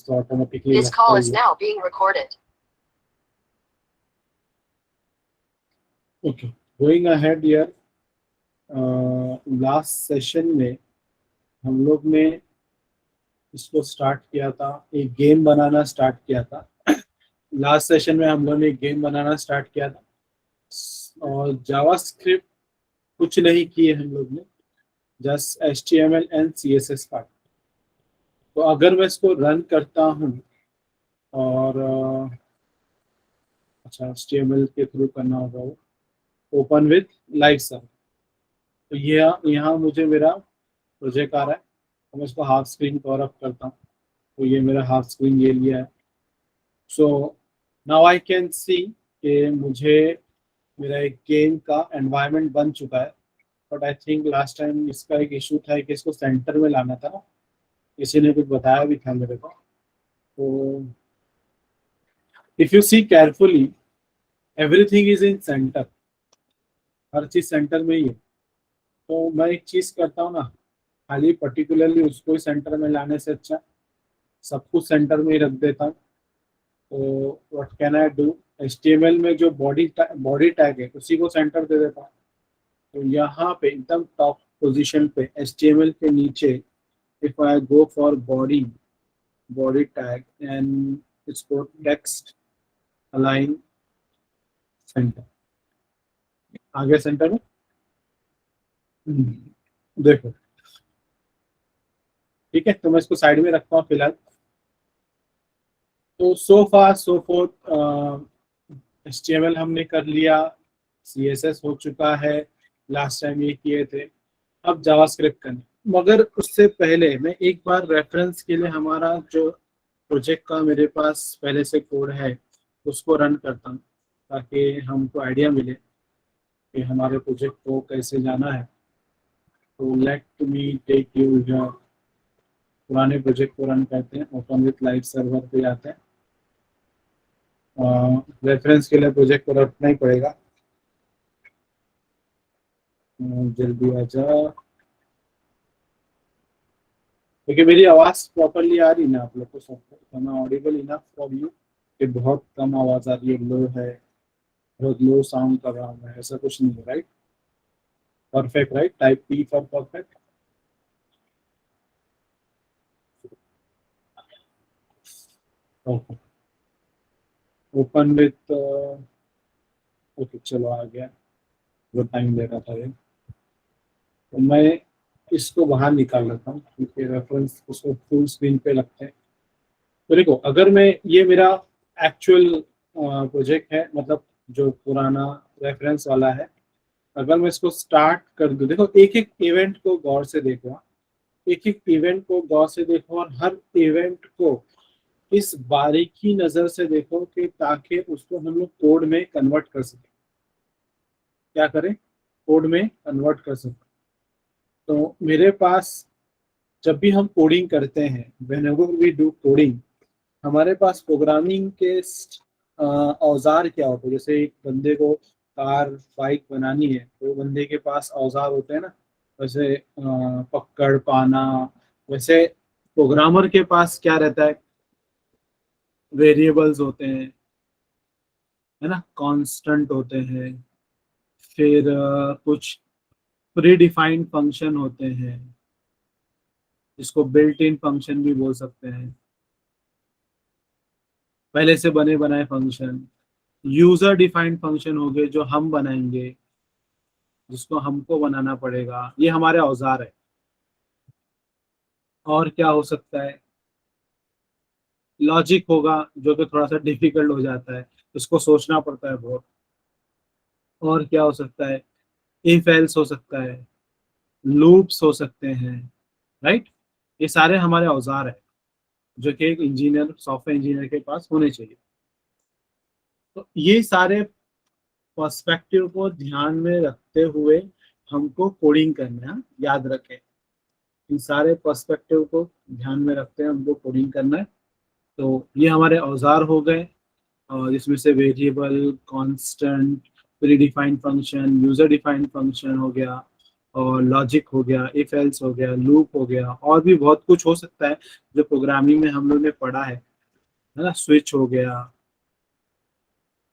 तो automatically This call is now being recorded. Okay, going ahead here, last session में हम लोग ने इसको स्टार्ट किया था, एक गेम बनाना स्टार्ट किया था। लास्ट सेशन में हम लोग ने एक गेम बनाना स्टार्ट किया था और जावास्क्रिप्ट कुछ नहीं किए हम लोग ने, just HTML and CSS part. तो अगर मैं इसको रन करता हूँ और अच्छा HTML के थ्रू करना होगा, वो ओपन विथ लाइव सर्वर, तो ये यहाँ मुझे मेरा प्रोजेक्ट आ रहा है। तो मैं इसको हाफ स्क्रीन कवर अप करता हूँ, तो ये मेरा हाफ स्क्रीन ये लिया है। So now I can see कि मुझे मेरा एक गेम का एनवायरनमेंट बन चुका है। But I think last time इसका एक इशू था कि इसको सेंटर में लाना था ना, किसी ने कुछ बताया भी था मेरे को। तो if you see carefully, everything is in centre, हर चीज सेंटर में ही है। तो मैं एक चीज करता हूँ ना, खाली पर्टिकुलरली उसको ही सेंटर में लाने से अच्छा सब कुछ सेंटर में ही रख देता हूँ। तो what can I do, HTML में जो बॉडी टैग है उसी को सेंटर दे देता हूँ। तो यहाँ पे एकदम टॉप पोजीशन पे HTML के नीचे if I go for body tag and इसको टेक्स्ट अलाइन सेंटर, आगे सेंटर में देखो, ठीक है। तो मैं इसको साइड में रखता हूँ फिलहाल। तो सो फार सो फोर्थ, HTML हमने कर लिया, CSS हो चुका है, लास्ट टाइम ये किए थे। अब जावास्क्रिप्ट करना, मगर उससे पहले मैं एक बार रेफरेंस के लिए हमारा जो प्रोजेक्ट का मेरे पास पहले से कोड है उसको रन करता हूँ, ताकि हमको आइडिया मिले कि हमारे प्रोजेक्ट को कैसे जाना है। तो लेट मी टेक यू, पुराने प्रोजेक्ट को रन करते हैं, ओपन विथ लाइव सर्वर पे आते हैं। रेफरेंस के लिए प्रोजेक्ट को रखना ही पड़ेगा। जल्दी आ जा, क्योंकि मेरी आवाज प्रॉपरली आ रही ना आप लोग को, सबको ऑडिबल इनफ फॉर यू कि बहुत कम आवाज आ रही है, लो है, बहुत लो साउंड कर रहा हूँ मैं, ऐसा कुछ नहीं है, right? Perfect, right? Type P for perfect. Okay, open with, okay चलो आ गया, वो टाइम ले रहा था ये। तो मैं इसको बाहर निकाल लेता हूँ क्योंकि रेफरेंस उसको फुल स्क्रीन पे लगते हैं। तो देखो, अगर मैं, ये मेरा एक्चुअल प्रोजेक्ट है, मतलब जो पुराना रेफरेंस वाला है, अगर मैं इसको स्टार्ट कर दूं, देखो एक एक इवेंट को गौर से देखो, एक एक इवेंट को गौर से देखो और हर इवेंट को इस बारीकी नजर से देखो कि ताकि उसको हम लोग कोड में कन्वर्ट कर सकें। क्या करें? कोड में कन्वर्ट कर सकें। तो मेरे पास जब भी हम कोडिंग करते हैं, व्हेनेवर वी डू कोडिंग, हमारे पास प्रोग्रामिंग के औजार क्या होते हैं। जैसे एक बंदे को कार बाइक बनानी है तो बंदे के पास औजार होते हैं ना, वैसे पकड़ पाना, वैसे प्रोग्रामर के पास क्या रहता है, वेरिएबल्स होते हैं, है ना, कांस्टेंट होते हैं, फिर कुछ प्री डिफाइंड फंक्शन होते हैं, जिसको बिल्ट इन फंक्शन भी बोल सकते हैं, पहले से बने बनाए फंक्शन। यूजर डिफाइंड फंक्शन हो गए जो हम बनाएंगे, जिसको हमको बनाना पड़ेगा, ये हमारे औजार है। और क्या हो सकता है, लॉजिक होगा जो कि थोड़ा सा डिफिकल्ट हो जाता है, उसको सोचना पड़ता है बहुत। और क्या हो सकता है, इफ एल्स हो सकता है, लूप्स हो सकते हैं, राइट? ये सारे हमारे औजार है जो कि एक इंजीनियर, सॉफ्टवेयर इंजीनियर के पास होने चाहिए। तो ये सारे पर्सपेक्टिव को ध्यान में रखते हुए हमको कोडिंग करना है, याद रखें। इन सारे पर्सपेक्टिव को ध्यान में रखते हैं हमको कोडिंग करना है। तो ये हमारे औजार हो गए, और इसमें से variable, constant, pre defined function, user defined function हो गया, और लॉजिक हो गया, इफ एल्स हो गया, लूप हो गया, और भी बहुत कुछ हो सकता है जो प्रोग्रामिंग में हम लोग ने पढ़ा है ना। स्विच हो गया,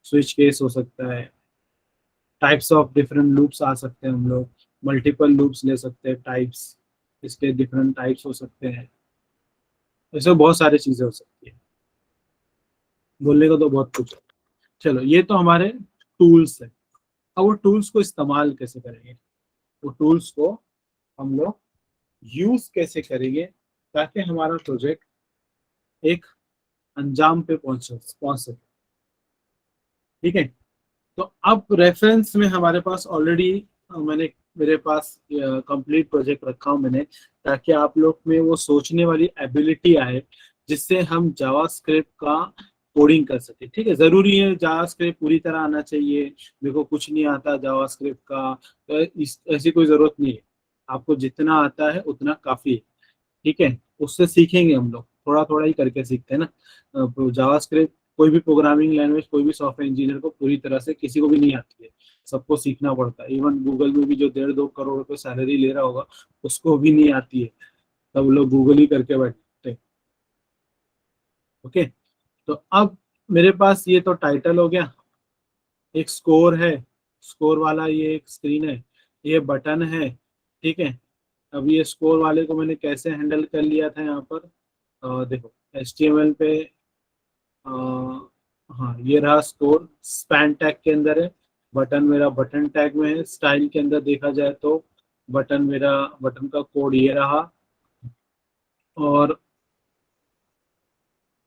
स्विच केस हो सकता है, टाइप्स ऑफ डिफरेंट लूप्स आ सकते हैं, हम लोग मल्टीपल लूप्स ले सकते हैं, टाइप्स, इसके डिफरेंट टाइप्स हो सकते हैं। ऐसे बहुत सारी चीजें हो सकती है, बोलने का तो बहुत कुछ है। चलो, ये तो हमारे टूल्स है। अब वो टूल्स को इस्तेमाल कैसे करेंगे, वो टूल्स को हम लोग यूज कैसे करेंगे ताकि हमारा प्रोजेक्ट एक अंजाम पे पहुंच सके। ठीक है, तो अब रेफरेंस में हमारे पास ऑलरेडी मैंने मेरे पास कंप्लीट प्रोजेक्ट रखा हूं मैंने, ताकि आप लोग में वो सोचने वाली एबिलिटी आए जिससे हम जावास्क्रिप्ट का कोडिंग कर सके। ठीक है, जरूरी है जावास्क्रिप्ट पूरी तरह आना चाहिए, मेरे को कुछ नहीं आता जावास्क्रिप्ट का, ऐसी कोई जरूरत नहीं है। आपको जितना आता है उतना काफी है। ठीक है, उससे सीखेंगे हम लोग, थोड़ा थोड़ा ही करके सीखते हैं ना। जावास्क्रिप्ट कोई भी प्रोग्रामिंग लैंग्वेज, कोई भी सॉफ्टवेयर इंजीनियर को पूरी तरह से किसी को भी नहीं आती है, सबको सीखना पड़ता है। इवन गूगल में भी जो 1.5-2 करोड़ रुपए सैलरी ले रहा होगा उसको भी नहीं आती है, सब लोग गूगल ही करके बैठते हैं। ओके, तो अब मेरे पास ये तो टाइटल हो गया, एक स्कोर है, स्कोर वाला ये एक स्क्रीन है, ये बटन है। ठीक है, अब ये स्कोर वाले को मैंने कैसे हैंडल कर लिया था यहाँ पर, देखो HTML पे, अ, हाँ ये रहा स्कोर, स्पैन टैग के अंदर है, बटन मेरा बटन टैग में है, स्टाइल के अंदर देखा जाए तो बटन मेरा, बटन का कोड ये रहा, और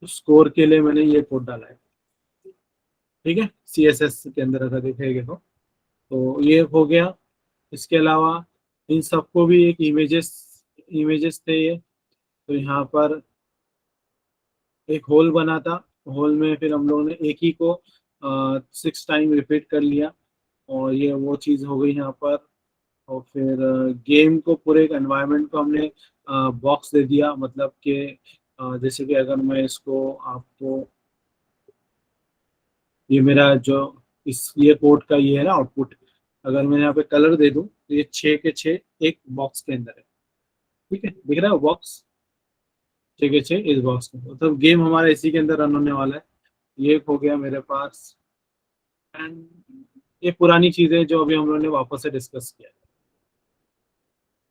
स्कोर के लिए मैंने ये कोड डाला है। ठीक है, CSS के अंदर अगर देखेंगे तो ये हो गया। इसके अलावा इन सबको भी एक इमेजेस इमेजेस थे ये, तो यहाँ पर एक होल बना था, होल में फिर हम लोगों ने एक ही को 6 टाइम रिपीट कर लिया, और ये वो चीज़ हो गई यहाँ पर। और फिर गेम को, पूरे एक एनवायरनमेंट को हमने बॉक्स दे दिया, मतलब कि जैसे कि अगर मैं इसको आपको, ये मेरा जो इस ये कोड का ये है ना आउटपुट, अगर मैं यहाँ पे कलर दे दूं तो ये 6 के 6 एक बॉक्स के अंदर है। ठीक है, दिख रहा है बॉक्स, 6 के 6 इस बॉक्स में, मतलब गेम हमारा इसी के अंदर रन होने वाला है। ये हो गया मेरे पास, एंड ये पुरानी चीजें जो अभी हम लोगों ने वापस से डिस्कस किया है।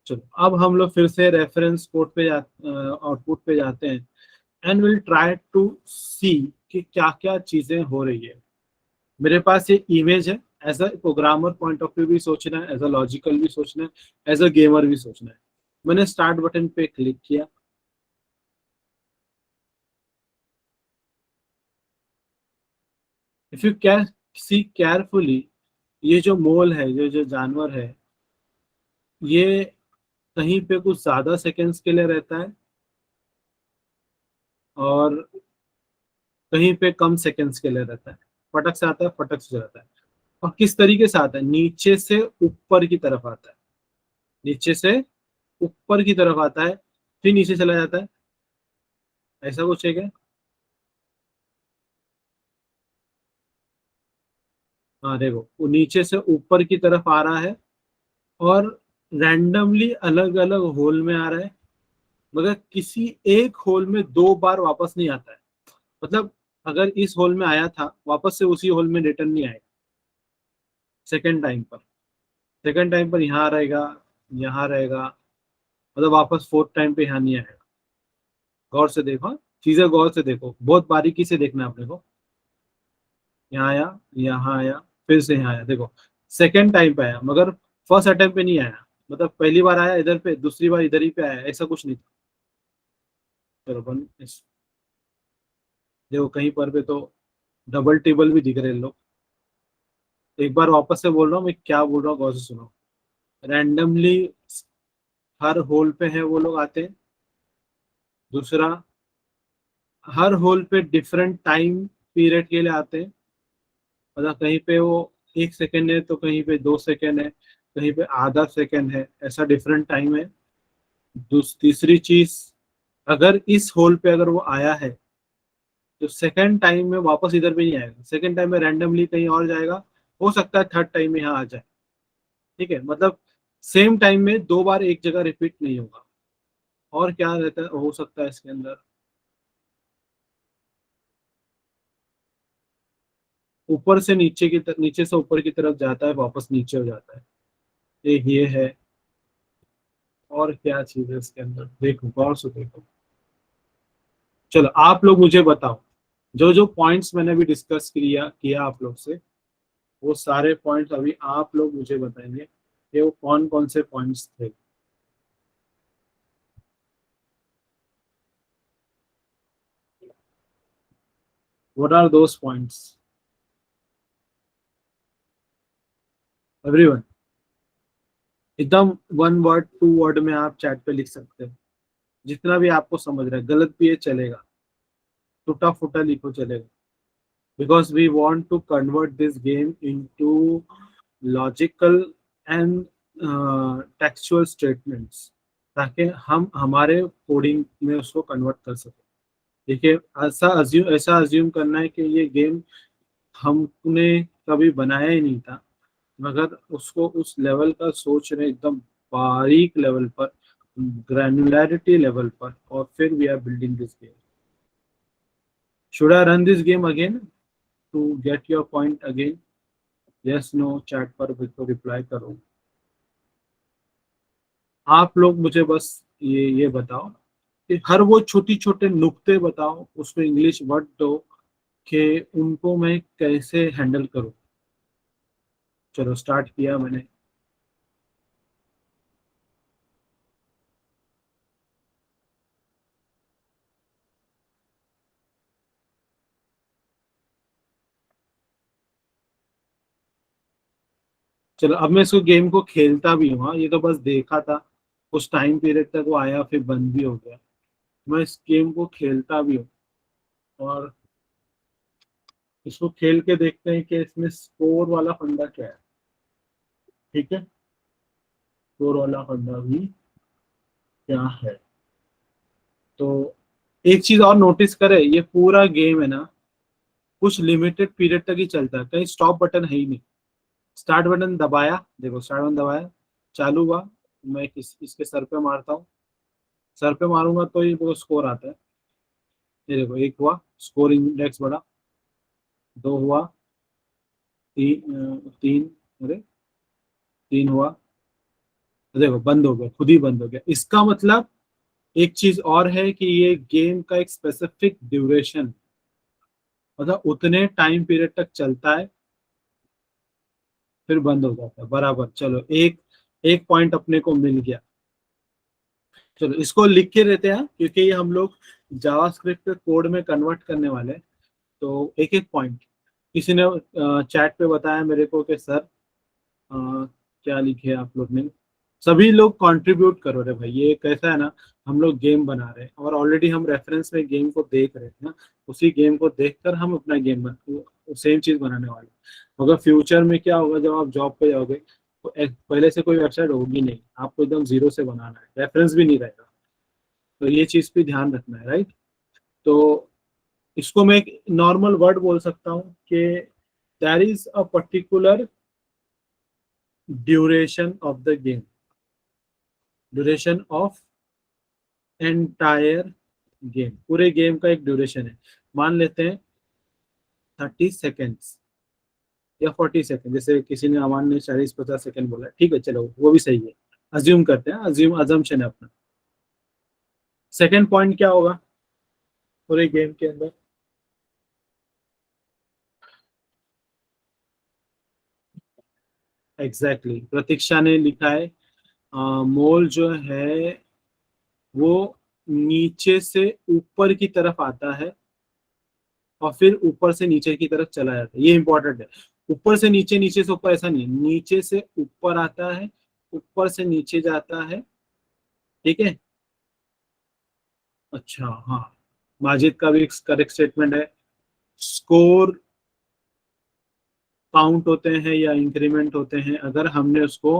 चलो, अब हम लोग फिर से रेफरेंस कोड पे आउटपुट पे जाते हैं, एंड विल ट्राई टू सी कि क्या क्या चीजें हो रही है। मेरे पास ये इमेज है, as a programmer point of view भी सोचना है, एज अ लॉजिकल भी सोचना है, एज अ गेमर भी सोचना है। मैंने स्टार्ट बटन पे क्लिक किया, if you can see carefully, ये जो मोल है, जो जो जानवर है, ये कहीं पे कुछ ज्यादा सेकंड्स के लिए रहता है और कहीं पे कम सेकंड्स के लिए रहता है, फटक से आता है, फटक से जाता है। और किस तरीके से आता है, नीचे से ऊपर की तरफ आता है, नीचे से ऊपर की तरफ आता है, फिर नीचे चला जाता है, ऐसा कुछ है क्या? हाँ देखो, वो नीचे से ऊपर की तरफ आ रहा है, और रैंडमली अलग अलग होल में आ रहा है, मगर किसी एक होल में 2 बार वापस नहीं आता है। मतलब अगर इस होल में आया था, वापस से उसी होल में रिटर्न नहीं आएगा सेकेंड टाइम पर। सेकेंड टाइम पर यहाँ रहेगा, यहाँ रहेगा, मतलब वापस फोर्थ टाइम पे यहाँ नहीं आएगा। गौर से देखो, चीजें गौर से देखो, बहुत बारीकी से देखना है अपने को। यहाँ आया, यहाँ आया, फिर से यहाँ आया, देखो सेकेंड टाइम पे आया, मगर फर्स्ट अटेम्प्ट पे नहीं आया। मतलब पहली बार आया इधर पे, दूसरी बार इधर ही पे आया, ऐसा कुछ नहीं था। चलो देखो कहीं पर भी तो डबल टेबल भी दिख रहे हैं लोग। एक बार वापस से बोल रहा हूँ, मैं क्या बोल रहा हूँ गौर से सुनो। रैंडमली हर होल पे है वो लोग आते हैं। दूसरा, हर होल पे डिफरेंट टाइम पीरियड के लिए आते हैं, मतलब कहीं पे वो 1 सेकेंड है, तो कहीं पे 2 सेकेंड है, कहीं पे आधा सेकेंड है, ऐसा डिफरेंट टाइम है। तीसरी चीज, अगर इस होल पे अगर वो आया है तो सेकेंड टाइम में वापस इधर भी नहीं आएगा, सेकेंड टाइम में रैंडमली कहीं और जाएगा, हो सकता है थर्ड टाइम में यहाँ आ जाए। ठीक है, मतलब सेम टाइम में 2 बार एक जगह रिपीट नहीं होगा। और क्या रहता है, हो सकता है इसके अंदर, ऊपर से नीचे नीचे से ऊपर की तरफ जाता है, वापस नीचे हो जाता है। एक ये है। और क्या चीज है इसके अंदर, देखो गौर से देखो। चलो आप लोग मुझे बताओ, जो जो पॉइंट्स मैंने अभी डिस्कस किया किया आप लोग से, वो सारे पॉइंट्स अभी आप लोग मुझे बताएंगे कि वो कौन कौन से पॉइंट्स थे। What are those points everyone? एकदम 1 वर्ड 2 वर्ड में आप चैट पे लिख सकते हो, जितना भी आपको समझ रहा है। गलत भी है चलेगा, टूटा फूटा लिखो चलेगा, because we want to convert this game into logical and textual statements, ताकि हम हमारे कोडिंग में उसको कन्वर्ट कर सकें। देखिए, ऐसा अज्यूम करना है कि ये गेम हमने कभी बनाया ही नहीं था, मगर उसको उस लेवल का सोच रहे, एकदम बारीक लेवल पर, ग्रैनुलैरिटी लेवल पर, और फिर we are building this game. Should I run this game again to get your point again? Yes no chat पर बिल्कुल रिप्लाई करो। आप लोग मुझे बस ये बताओ कि हर वो छोटी छोटे नुक्ते बताओ, उसमें इंग्लिश वर्ड दो कि उनको मैं कैसे हैंडल करूं। चलो स्टार्ट किया मैंने। चलो अब मैं इसको गेम को खेलता भी हूँ। हाँ, ये तो बस देखा था, उस टाइम पीरियड तक वो आया, फिर बंद भी हो गया। मैं इस गेम को खेलता भी हूँ, और इसको खेल के देखते हैं कि इसमें स्कोर वाला फंडा क्या है। ठीक है, स्कोर वाला फंडा भी क्या है। तो एक चीज और नोटिस करे, ये पूरा गेम है ना, कुछ लिमिटेड पीरियड तक ही चलता है, कहीं स्टॉप बटन है ही नहीं। स्टार्ट बटन दबाया, देखो स्टार्ट बटन दबाया, चालू हुआ, मैं इसके सर पे मारता हूँ, सर पे मारूंगा तो ये वो स्कोर आता है। ये देखो, एक हुआ, स्कोर इंडेक्स बढ़ा, 2 हुआ, तीन, अरे 3 हुआ, देखो बंद हो गया, खुद ही बंद हो गया। इसका मतलब एक चीज और है कि ये गेम का एक स्पेसिफिक ड्यूरेशन, मतलब उतने टाइम पीरियड तक चलता है, फिर बंद हो जाता है। बराबर, चलो एक एक पॉइंट अपने को मिल गया। चलो इसको लिख के देते हैं, क्योंकि ये हम लोग जावास्क्रिप्ट कोड में कन्वर्ट करने वाले हैं। तो एक एक पॉइंट, किसी ने चैट पे बताया मेरे को कि सर क्या लिखे आप लोग ने। सभी लोग कंट्रीब्यूट करो रे भाई, ये कैसा है ना, हम लोग गेम बना रहे हैं और ऑलरेडी हम रेफरेंस में गेम को देख रहे हैं ना, उसी गेम को देखकर हम अपना गेम सेम चीज बनाने वाले हैं। मगर फ्यूचर में क्या होगा, जब आप जॉब पे जाओगे तो पहले से कोई वेबसाइट होगी नहीं, आपको एकदम जीरो से बनाना है, रेफरेंस भी नहीं रहेगा। तो ये चीज पे ध्यान रखना है, राइट। तो इसको मैं एक नॉर्मल वर्ड बोल सकता हूँ कि there is a particular duration of the game, duration of entire game, पूरे गेम का एक ड्यूरेशन है। मान लेते हैं 30 सेकेंड्स या 40 सेकेंड, जैसे किसी ने, अमान ने 40-50 सेकेंड बोला, ठीक है चलो वो भी सही है, अज्यूम करते हैं, अज्यूम अजम्पशन है अपना। सेकेंड पॉइंट क्या होगा पूरे गेम के अंदर? एग्जैक्टली exactly, प्रतीक्षा ने लिखा है, मोल जो है वो नीचे से ऊपर की तरफ आता है और फिर ऊपर से नीचे की तरफ चला जाता है। ये इंपॉर्टेंट है, ऊपर से नीचे, नीचे से ऊपर ऐसा नहीं, नीचे से ऊपर आता है, ऊपर से नीचे जाता है। ठीक है, अच्छा हाँ, माजिद का भी करेक्ट स्टेटमेंट है। स्कोर काउंट होते हैं या इंक्रीमेंट होते हैं अगर हमने उसको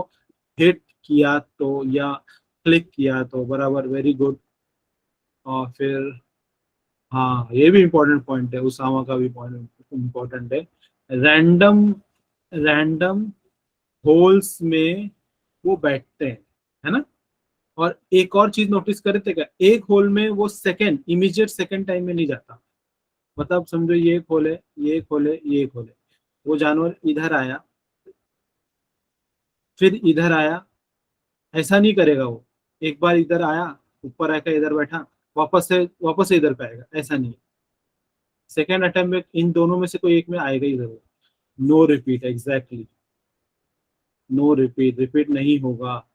हिट किया तो, या क्लिक किया तो। बराबर, वेरी गुड। और फिर हाँ, ये भी इम्पोर्टेंट पॉइंट है, उसामा का भी पॉइंट इम्पोर्टेंट है। रैंडम रैंडम होल्स में वो बैठते हैं, है ना। और एक और चीज नोटिस करे थे क्या, एक होल में वो सेकंड इमीडिएट सेकंड टाइम में नहीं जाता। मतलब समझो ये एक होल है, ये एक होल है, ये एक होल है, वो जानवर इधर आया फिर इधर आया, ऐसा नहीं करेगा वो। एक बार इधर आया, ऊपर आकर इधर बैठा, वापस से इधर पे आएगा, ऐसा नहीं है। सेकेंड अटेम्प्ट में इन दोनों में से कोई एक में आएगा ही जरूर। No repeat, exactly, no repeat, repeat नहीं होगा,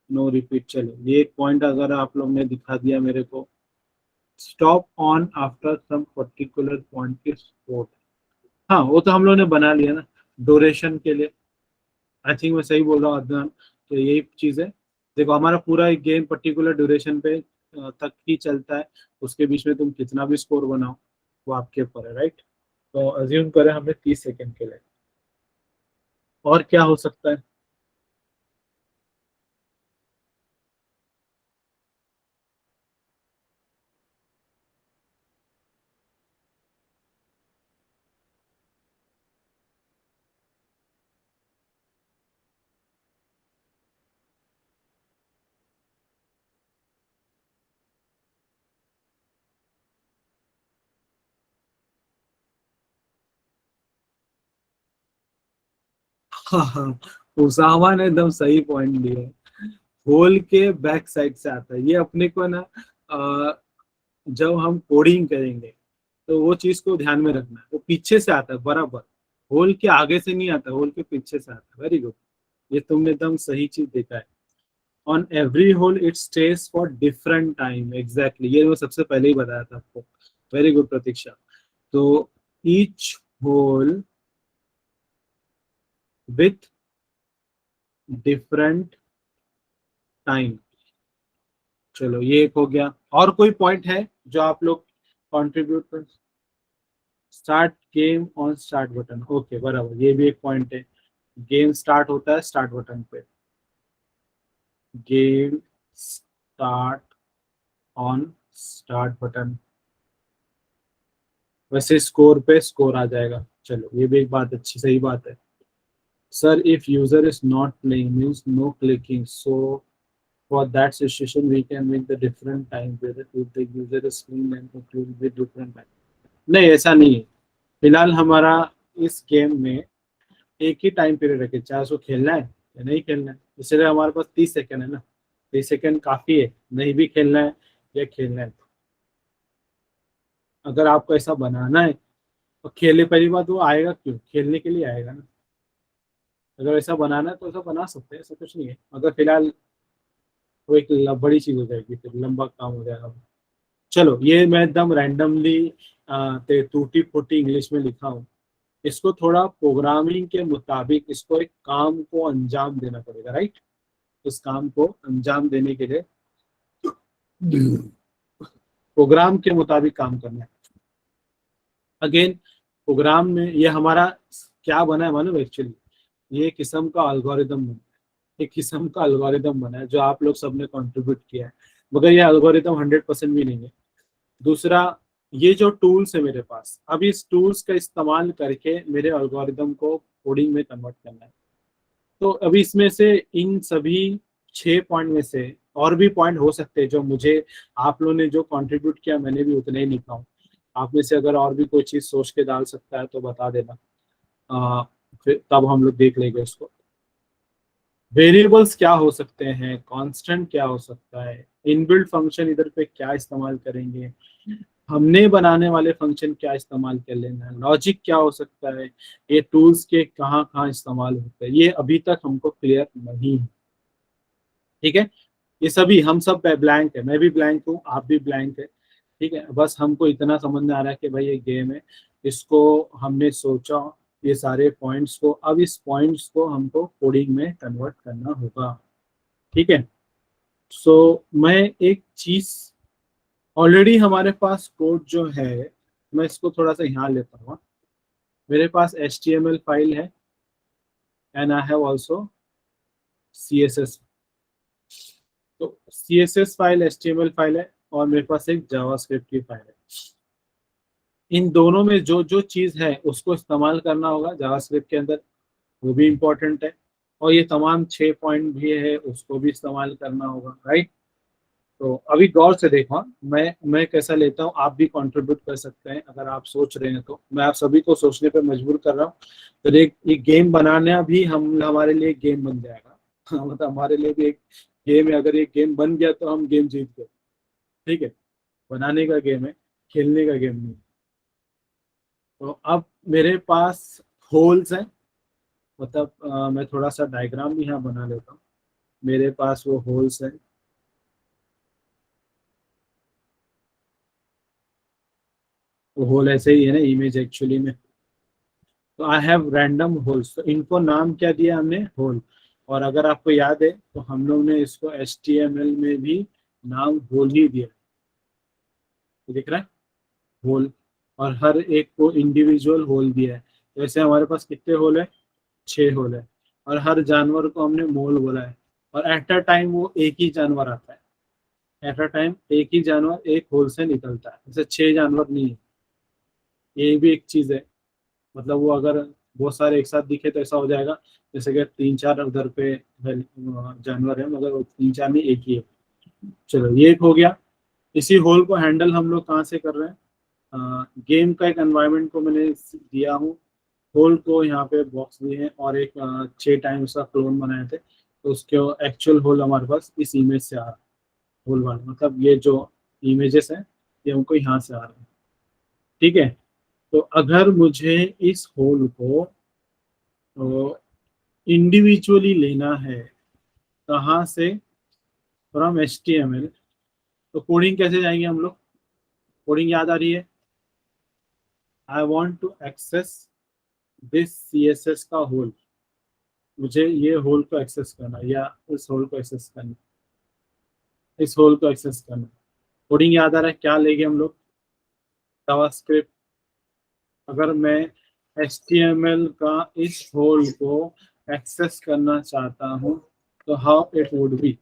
नो रिपीट। चलो ये एक पॉइंट अगर आप लोग ने दिखा दिया मेरे को। Stop on after some particular point के स्पोर्ट, हाँ वो तो हम लोग ने बना लिया ना, ड्यूरेशन के लिए। आई थिंक मैं सही बोल रहा हूँ अदनान, तो यही चीज है। देखो हमारा पूरा एक गेम पर्टिकुलर ड्यूरेशन पे तक ही चलता है, उसके बीच में तुम कितना भी स्कोर बनाओ वो आपके ऊपर है, राइट। तो अज्यूम करें हमें 30 सेकंड के लिए, और क्या हो सकता है। हाँ हाँ, उसामा ने एकदम सही पॉइंट दिया है। होल के बैक साइड से आता है ये अपने को ना। जब हम कोडिंग करेंगे तो वो चीज को ध्यान में रखना है, वो पीछे से आता है बराबर, होल के आगे से नहीं आता, होल के पीछे से आता है। वेरी गुड, ये तुमने एकदम सही चीज देखा है। On every hole it stage for different time, exactly, ये मैं सबसे पहले ही बताया था आपको। Very good Prateeksha. तो each hole with different time. चलो ये एक हो गया, और कोई पॉइंट है जो आप लोग कंट्रीब्यूट कर। Start game on start button, okay बराबर, ये भी एक पॉइंट है। गेम स्टार्ट होता है स्टार्ट बटन पे, game start on start button. वैसे स्कोर पे स्कोर आ जाएगा, चलो ये भी एक बात अच्छी सही बात है। Sir if user is not playing means no clicking, so for that situation we can make the different time whether if the user is screen and include with different time। नहीं ऐसा नहीं है, फिलहाल हमारा इस गेम में एक ही time period रखे, चाहे उसको खेलना है या नहीं खेलना है। इसलिए हमारे पास 30 सेकंड है ना, 30 सेकंड काफी है, नहीं भी खेलना है या खेलना है। अगर आपको ऐसा बनाना है तो खेलने, पहली बात वो आएगा क्यों, खेलने के लिए आएगा ना। अगर ऐसा बनाना है तो ऐसा बना सकते हैं, ऐसा कुछ नहीं है। अगर फिलहाल वो एक बड़ी चीज हो जाएगी, फिर लंबा काम हो जाएगा। चलो ये मैं एकदम रैंडमली टूटी फूटी इंग्लिश में लिखा हूँ, इसको थोड़ा प्रोग्रामिंग के मुताबिक इसको एक काम को अंजाम देना पड़ेगा, राइट। उस काम को अंजाम देने के लिए प्रोग्राम के मुताबिक काम करना है। अगेन प्रोग्राम में ये हमारा क्या बना है मालूम, एक्चुअली ये किस्म का एल्गोरिदम बना है, एक किस्म का एल्गोरिदम बना है जो आप लोग सबने कंट्रीब्यूट किया है, मगर ये एल्गोरिदम 100% भी नहीं है। दूसरा, ये जो टूल्स है मेरे पास, अब इस टूल्स का इस्तेमाल करके मेरे एल्गोरिदम को कोडिंग में कन्वर्ट करना है। तो अभी इसमें से इन सभी 6 पॉइंट में से और भी पॉइंट हो सकते हैं जो मुझे, आप लोगों ने जो कंट्रीब्यूट किया मैंने भी उतने ही लिखा हूँ। आप में से अगर और भी कोई चीज सोच के डाल सकता है तो बता देना, फिर तब हम लोग देख लेंगे उसको। वेरिएबल्स क्या हो सकते हैं, कांस्टेंट क्या हो सकता है, इनबिल्ट फंक्शन इधर पे क्या इस्तेमाल करेंगे, हमने बनाने वाले फंक्शन क्या इस्तेमाल कर लेना है, लॉजिक क्या हो सकता है, ये टूल्स के कहाँ कहाँ इस्तेमाल होते हैं, ये अभी तक हमको क्लियर नहीं है। ठीक है, ये सभी हम सब ब्लैंक है, मैं भी ब्लैंक हूँ, आप भी ब्लैंक है। ठीक है, बस हमको इतना समझ में आ रहा है कि भाई ये गेम है, इसको हमने सोचा, ये सारे पॉइंट्स को, अब इस पॉइंट्स को हमको कोडिंग में कन्वर्ट करना होगा। ठीक है, सो मैं एक चीज, ऑलरेडी हमारे पास कोड जो है, मैं इसको थोड़ा सा यहाँ लेता हूँ। मेरे पास HTML फाइल है and I have also CSS। तो CSS फाइल, HTML फाइल है, और मेरे पास एक जावास्क्रिप्ट की फाइल है। इन दोनों में जो जो चीज है उसको इस्तेमाल करना होगा जावास्क्रिप्ट के अंदर, वो भी इम्पोर्टेंट है। और ये तमाम 6 पॉइंट भी है, उसको भी इस्तेमाल करना होगा, राइट। तो अभी गौर से देखो, हाँ, मैं कैसा लेता हूँ, आप भी कंट्रीब्यूट कर सकते हैं अगर आप सोच रहे हैं तो। मैं आप सभी को सोचने पे मजबूर कर रहा हूँ। तो एक गेम बनाना भी हम हमारे लिए एक गेम बन जाएगा। मतलब हमारे लिए भी एक गेम है, अगर एक गेम बन गया तो हम गेम जीत गए। ठीक है, बनाने का गेम है, खेलने का गेम नहीं। तो अब मेरे पास होल्स हैं, मतलब मैं थोड़ा सा डायग्राम भी यहाँ बना लेता हूँ। मेरे पास वो होल्स हैं, वो होल ऐसे ही है ना इमेज एक्चुअली में। तो आई हैव रैंडम होल्स, तो इनको नाम क्या दिया हमने, होल। और अगर आपको याद है तो हम लोग ने इसको HTML में भी नाम होल ही दिया। तो दिख रहा है, होल। और हर एक को इंडिविजुअल होल दिया है। तो ऐसे हमारे पास कितने होल है, 6 होल है। और हर जानवर को हमने मोल बोला है। और एट अ टाइम वो एक ही जानवर आता है, एट अ टाइम एक ही जानवर एक होल से निकलता है, जैसे 6 जानवर नहीं है। ये भी एक चीज है, मतलब वो अगर बहुत सारे एक साथ दिखे तो ऐसा हो जाएगा जैसे कि 3-4 उधर पे जानवर है, मगर वो 3-4 नहीं, एक ही है। चलो ये एक हो गया। इसी होल को हैंडल हम लोग कहाँ से कर रहे हैं, गेम का एक एनवायरनमेंट को मैंने दिया हूँ। होल को यहाँ पे बॉक्स दिए हैं और एक 6 टाइम्स का क्लोन बनाए थे, तो उसके एक्चुअल होल हमारे पास इस इमेज से आ रहा है। होल वाला मतलब ये जो इमेजेस हैं ये हमको यहाँ से आ रहे हैं। ठीक है, तो अगर मुझे इस होल को इंडिविजुअली लेना है, कहाँ से, फ्रॉम HTML। तो कोडिंग कैसे जाएंगे हम लोग, कोडिंग याद आ रही है। I want to access this CSS का होल, मुझे ये होल को एक्सेस करना है, या इस होल को एक्सेस करना है, इस होल को एक्सेस करना है। कोडिंग याद आ रहा है, क्या लेंगे हम लोग, जावास्क्रिप्ट। अगर मैं HTML का इस होल को एक्सेस करना चाहता हूँ तो how it would be.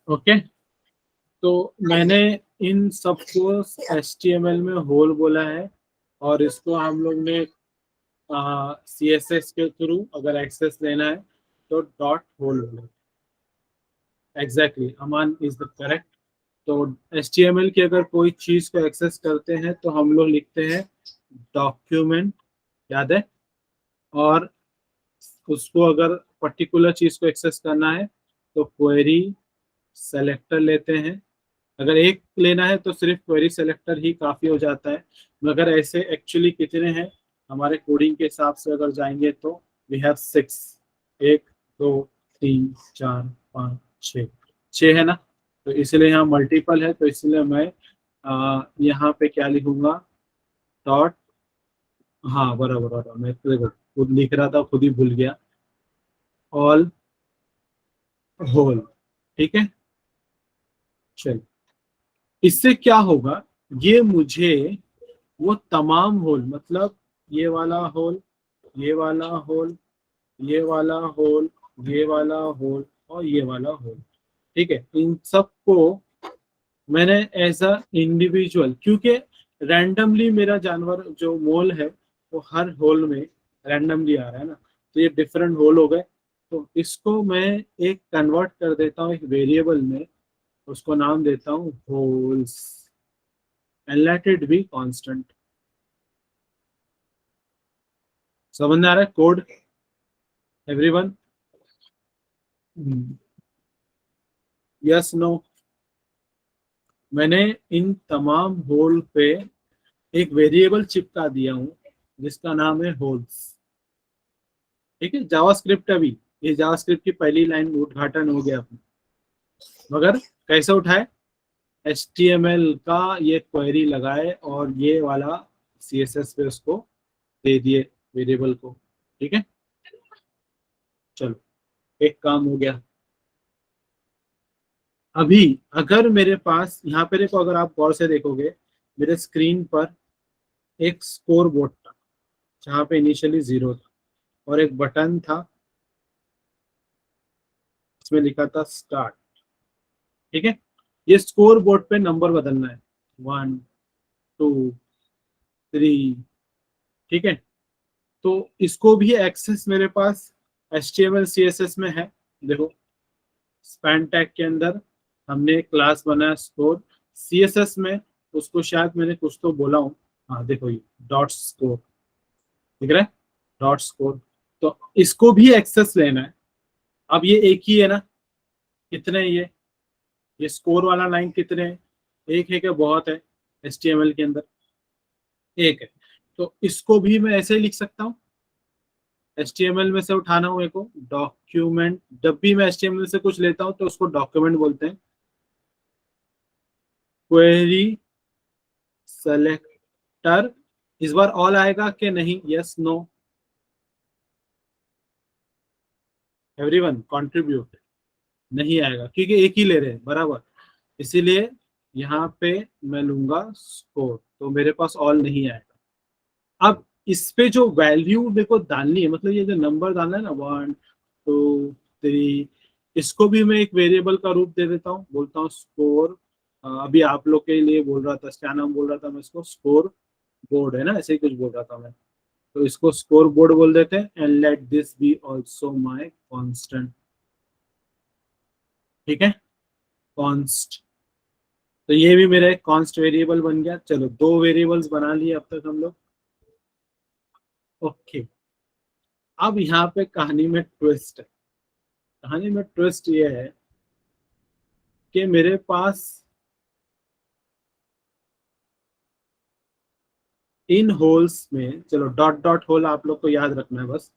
Okay, तो मैंने इन सबको HTML में होल बोला है, और इसको हम लोग ने CSS के थ्रू अगर एक्सेस लेना है तो डॉट होल बोला। Exactly, Aman is the correct. तो HTML की अगर कोई चीज को एक्सेस करते हैं तो हम लोग लिखते हैं डॉक्यूमेंट, याद है। और उसको अगर पर्टिकुलर चीज को एक्सेस करना है तो क्वेरी सेलेक्टर लेते हैं। अगर एक लेना है तो सिर्फ क्वेरी सेलेक्टर ही काफी हो जाता है, मगर ऐसे एक्चुअली कितने हैं हमारे कोडिंग के हिसाब से अगर जाएंगे तो वी हैव 6। 1 2 3 4 5 6, 6 है ना। तो इसलिए यहाँ मल्टीपल है, तो इसलिए मैं यहाँ पे क्या लिखूंगा, डॉट, हाँ बराबर बराबर, मैं तो देखो खुद लिख रहा था खुद ही भूल गया, ऑल होल। ठीक है, चल, इससे क्या होगा, ये मुझे वो तमाम होल, मतलब ये वाला होल, ये वाला होल, ये वाला होल, ये वाला होल और ये वाला होल, ठीक है, इन सबको मैंने एज अ इंडिविजुअल, क्योंकि रैंडमली मेरा जानवर जो मोल है वो हर होल में रैंडमली आ रहा है ना, तो ये डिफरेंट होल हो गए। तो इसको मैं एक कन्वर्ट कर देता हूँ एक वेरिएबल में, उसको नाम देता हूँ holes, and let it be constant. समझ में आ रहा है कोड, एवरीवन? Yes, no. मैंने इन तमाम होल पे एक वेरिएबल चिपका दिया हूँ जिसका नाम है होल्स। ठीक है, जावास्क्रिप्ट, अभी ये जावास्क्रिप्ट की पहली लाइन में उद्घाटन हो गया अपना, मगर कैसे उठाए, HTML का ये क्वेरी लगाए और ये वाला CSS पे उसको दे दिए वेरिएबल को। ठीक है, चलो, एक काम हो गया। अभी अगर मेरे पास यहाँ पे देखो, अगर आप गौर से देखोगे मेरे स्क्रीन पर एक स्कोर बोर्ड था जहाँ पे इनिशियली 0 था और एक बटन था, इसमें लिखा था स्टार्ट। ठीक है, ये स्कोर बोर्ड पे नंबर बदलना है, 1 2 3। ठीक है, तो इसको भी एक्सेस मेरे पास HTML CSS में है। देखो, स्पैन टैग के अंदर हमने क्लास बनाया स्कोर, CSS में उसको शायद मैंने कुछ तो बोला हूँ। हाँ देखो, ये डॉट स्कोर दिख रहा है, डॉट स्कोर। तो इसको भी एक्सेस लेना है। अब ये एक ही है ना, कितने हैं ये स्कोर वाला लाइन कितने हैं, एक है क्या, बहुत है, HTML के अंदर एक है। तो इसको भी मैं ऐसे ही लिख सकता हूँ, HTML में से उठाना हो मेरे को, डॉक्यूमेंट, जब भी मैं HTML से कुछ लेता हूँ तो उसको डॉक्यूमेंट बोलते हैं। क्वेरी सेलेक्टर, इस बार ऑल आएगा कि नहीं, यस नो, एवरीवन कंट्रीब्यूट, नहीं आएगा क्योंकि एक ही ले रहे हैं बराबर, इसीलिए यहाँ पे मैं लूंगा स्कोर, तो मेरे पास ऑल नहीं आएगा। अब इस पे जो वैल्यू मेरे को डालनी है, मतलब ये जो नंबर डालना है ना, 1 2 3, इसको भी मैं एक वेरिएबल का रूप दे देता हूँ, बोलता हूँ स्कोर। अभी आप लोग के लिए बोल रहा था, क्या नाम बोल रहा था मैं इसको, स्कोर बोर्ड है ना, ऐसे ही कुछ बोल रहा था मैं। तो इसको स्कोर बोर्ड बोल देते हैं, and let this be also my constant. ठीक है, कॉन्स्ट, तो ये भी मेरा एक कॉन्स्ट वेरिएबल बन गया। चलो, 2 वेरिएबल्स बना लिए अब तक हम लोग। ओके, अब यहाँ पे कहानी में ट्विस्ट है। कहानी में ट्विस्ट ये है कि मेरे पास इन होल्स में, चलो डॉट डॉट होल आप लोग को याद रखना है बस,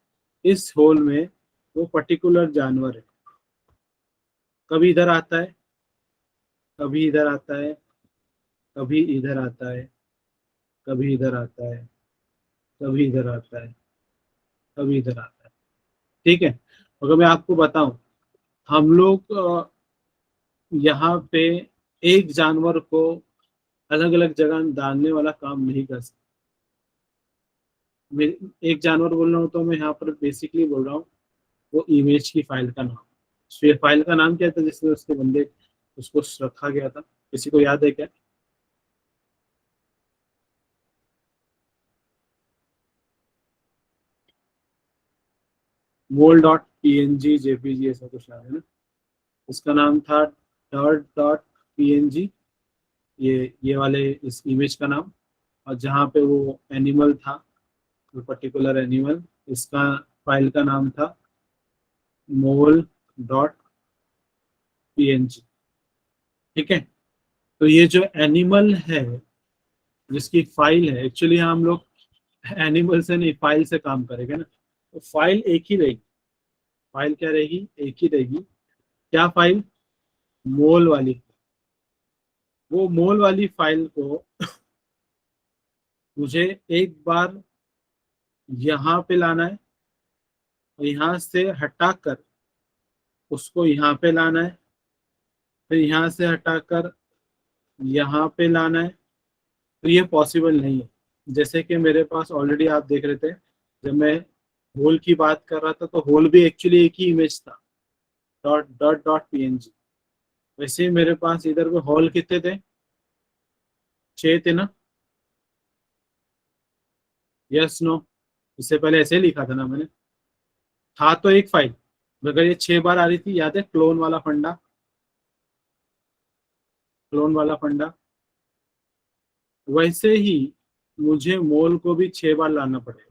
इस होल में वो पर्टिकुलर जानवर है, कभी इधर आता है, कभी इधर आता है, कभी इधर आता है, कभी इधर आता है, कभी इधर आता है, कभी इधर आता है। ठीक है, अगर मैं आपको बताऊं, हम लोग यहाँ पे एक जानवर को अलग अलग जगह डालने वाला काम नहीं कर सकते। एक जानवर बोल रहा हूँ तो मैं यहाँ पर बेसिकली बोल रहा हूँ वो इमेज की फाइल का नाम, तो ये फाइल का नाम क्या था जिसमें उसके बंदे उसको रखा गया था, किसी को याद है क्या? मोल डॉट PNG JPG ऐसा कुछ नाम है ना, उसका नाम था डॉट डॉट PNG, ये वाले इस इमेज का नाम। और जहाँ पे वो एनिमल था, वो पर्टिकुलर एनिमल, इसका फाइल का नाम था मोल डॉट PNG। ठीक है, तो ये जो एनिमल है जिसकी फाइल है, एक्चुअली हम लोग एनिमल से नहीं फाइल से काम करेंगे ना, तो फाइल एक ही रहेगी। फाइल क्या रहेगी, एक ही रहेगी। क्या फाइल, मोल वाली। वो मोल वाली फाइल को मुझे एक बार यहाँ पे लाना है, और यहाँ से हटाकर उसको यहाँ पे लाना है, फिर यहाँ से हटाकर यहाँ पे लाना है। तो ये पॉसिबल नहीं है। जैसे कि मेरे पास ऑलरेडी आप देख रहे थे, जब मैं होल की बात कर रहा था तो होल भी एक्चुअली एक ही इमेज था, डॉट डॉट डॉट PNG। वैसे ही मेरे पास इधर पे हॉल कितने थे, 6 थे ना, यस नो, इससे पहले ऐसे ही लिखा था ना मैंने, था तो एक फाइल, मगर ये 6 बार आ रही थी, याद है, क्लोन वाला फंडा, क्लोन वाला फंडा। वैसे ही मुझे मोल को भी 6 बार लाना पड़ेगा,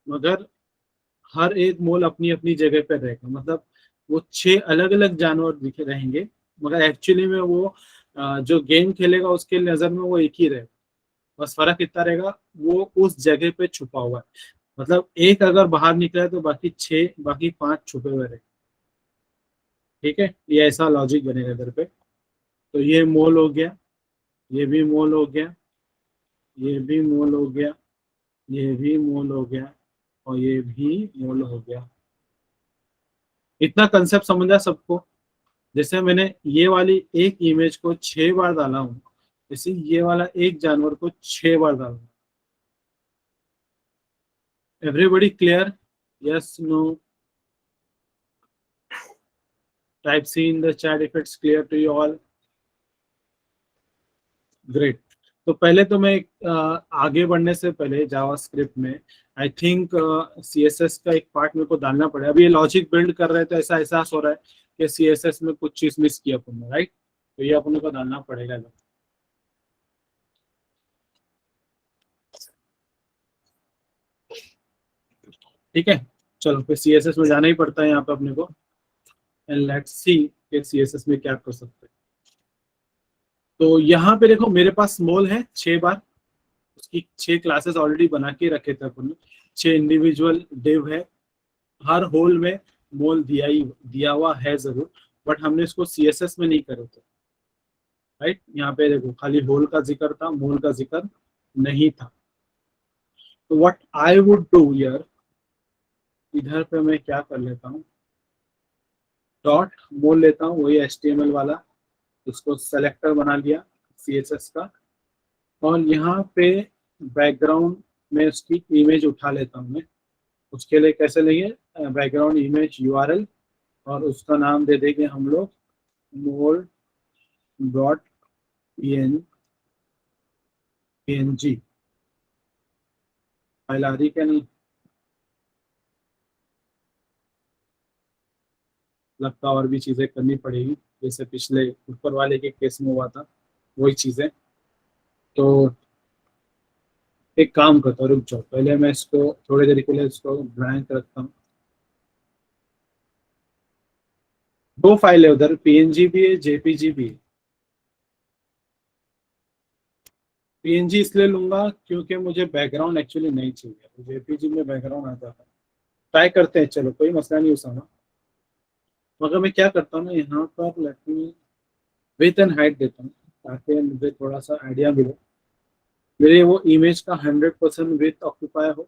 मगर हर एक मोल अपनी अपनी जगह पर रहेगा, मतलब वो 6 अलग अलग जानवर दिखे रहेंगे, मगर एक्चुअली में वो जो गेम खेलेगा उसके नजर में वो एक ही रहेगा। बस फर्क इतना रहेगा, वो उस जगह पे छुपा हुआ है, मतलब एक अगर बाहर निकला है तो बाकी 6 बाकी 5 छुपे हुए रहे। ठीक है, ये ऐसा लॉजिक बनेगा इधर पे। तो ये मोल हो गया, ये भी मोल हो गया, ये भी मोल हो गया, ये भी मोल हो गया, और ये भी मोल हो गया। इतना कंसेप्ट समझा सबको? जैसे मैंने ये वाली एक इमेज को 6 बार डाला हूँ, जैसे ये वाला एक जानवर को 6 बार डालूंगा। Everybody clear? Yes, no? Type C in the chat if it's clear to you all. Great. तो पहले तो मैं आगे बढ़ने से पहले जावास्क्रिप्ट में आई थिंक सीएसएस का एक पार्ट मेरे को डालना पड़ेगा। अभी ये लॉजिक बिल्ड कर रहे हैं तो ऐसा एहसास हो रहा है कि सीएसएस में कुछ चीज मिस किया अपन ने, राइट? तो ये अपन को डालना पड़ेगा। ठीक है, चलो फिर सीएसएस में जाना ही पड़ता है यहाँ पे अपने को। एंड लेट्स सी कि सीएसएस में क्या कर सकते हैं। तो यहाँ पे देखो मेरे पास मोल है 6 बार, उसकी 6 क्लासेस ऑलरेडी बना के रखे थे अपन ने, 6 इंडिविजुअल डिव है। हर होल में मोल दिया हुआ है जरूर, बट हमने इसको सीएसएस में नहीं करे थे, राइट? यहाँ पे देखो खाली होल का जिक्र था, मोल का जिक्र नहीं था। तो what I would do here, इधर पे मैं क्या कर लेता हूँ, डॉट मोल लेता हूँ, वही HTML वाला, इसको सेलेक्टर बना लिया CSS का, और यहाँ पे बैकग्राउंड में उसकी इमेज उठा लेता हूँ मैं। उसके लिए कैसे लेंगे, बैकग्राउंड इमेज URL, और उसका नाम दे देंगे हम लोग मोल डॉट png। फाइल आ रही क्या नहीं? लगता और भी चीजें करनी पड़ेगी, जैसे पिछले ऊपर वाले के केस में हुआ था वही चीजें। तो एक काम करता हूँ, रुक जाओ, पहले मैं इसको थोड़ी देर के लिए इसको ब्लैंक रखता हूँ। दो फाइल है उधर, PNG भी है, JPG भी है। PNG इसलिए लूंगा क्योंकि मुझे बैकग्राउंड एक्चुअली नहीं चाहिए, तो JPG में बैकग्राउंड आ जाता है। ट्राई करते हैं, चलो कोई मसला नहीं उसाना। मगर मैं क्या करता हूँ ना, यहाँ पर let me with and height देता हूँ ताकि मुझे थोड़ा सा आइडिया मिले। मेरे वो इमेज का 100% विथ ऑक्यूपाई हो,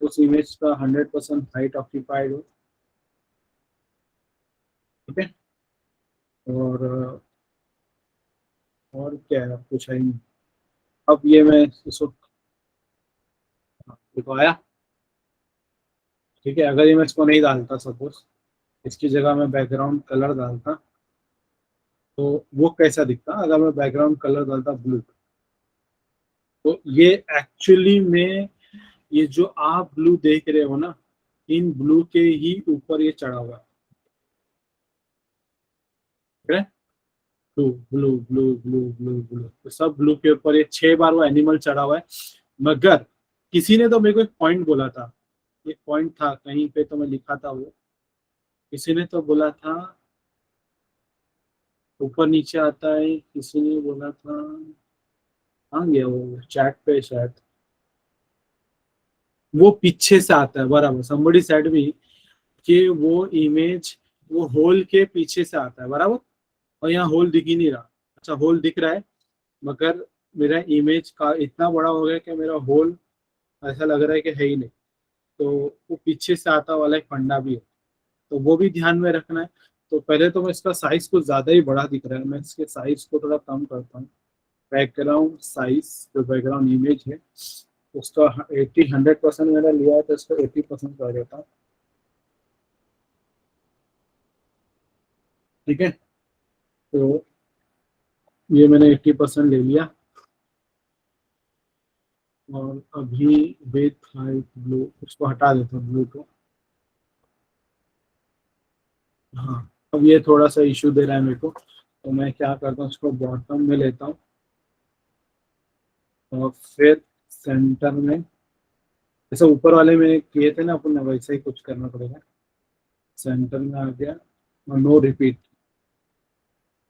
उस इमेज का 100% हाइट ऑक्यूपाइड हो, ठीक है? और क्या है, कुछ है ही नहीं। अब ये मैं इसको, देखो आया, ठीक है? अगर ये मैं इसको नहीं डालता, सपोज इसकी जगह मैं बैकग्राउंड कलर डालता, तो वो कैसा दिखता अगर मैं बैकग्राउंड कलर डालता ब्लू? तो ये एक्चुअली में, ये जो आप ब्लू देख रहे हो ना, इन ब्लू के ही ऊपर ये चढ़ा हुआ है। Blue blue blue blue blue blue, तो सब ब्लू के ऊपर ये 6 बार वो एनिमल चढ़ा हुआ है। मगर किसी ने तो मेरे को एक पॉइंट बोला था, एक पॉइंट था कहीं पे, तो मैं लिखा था वो, किसी ने तो बोला था ऊपर नीचे आता है, किसी ने बोला था, हाँ गया वो चैट पे शायद, वो पीछे से आता है, बराबर somebody said भी कि वो इमेज वो होल के पीछे से आता है, बराबर। और यहाँ होल दिख ही नहीं रहा, अच्छा होल दिख रहा है, मगर मेरा इमेज का इतना बड़ा हो गया कि मेरा होल ऐसा लग रहा है कि है ही नहीं। तो वो पीछे से आता वाला एक फंडा भी है, तो वो भी ध्यान में रखना है। तो पहले तो मैं इसका साइज कुछ ज्यादा ही बड़ा दिख रहा है, मैं इसके साइज को थोड़ा कम करता हूँ। बैकग्राउंड साइज, जो बैकग्राउंड इमेज है उसका 100% मेरा लिया है, तो इसको 80% कर देता हूँ, ठीक है? तो ये मैंने 80% ले लिया, और अभी विथ हाइट ब्लू उसको हटा देता हूँ, ब्लू को। हाँ, अब ये थोड़ा सा इशू दे रहा है मेरे को, तो मैं क्या करता हूँ, इसको बॉटम में लेता हूँ, और फिर सेंटर में, जैसे ऊपर वाले में किए थे ना अपन ने, वैसे ही कुछ करना पड़ेगा। सेंटर में आ गया, और नो रिपीट,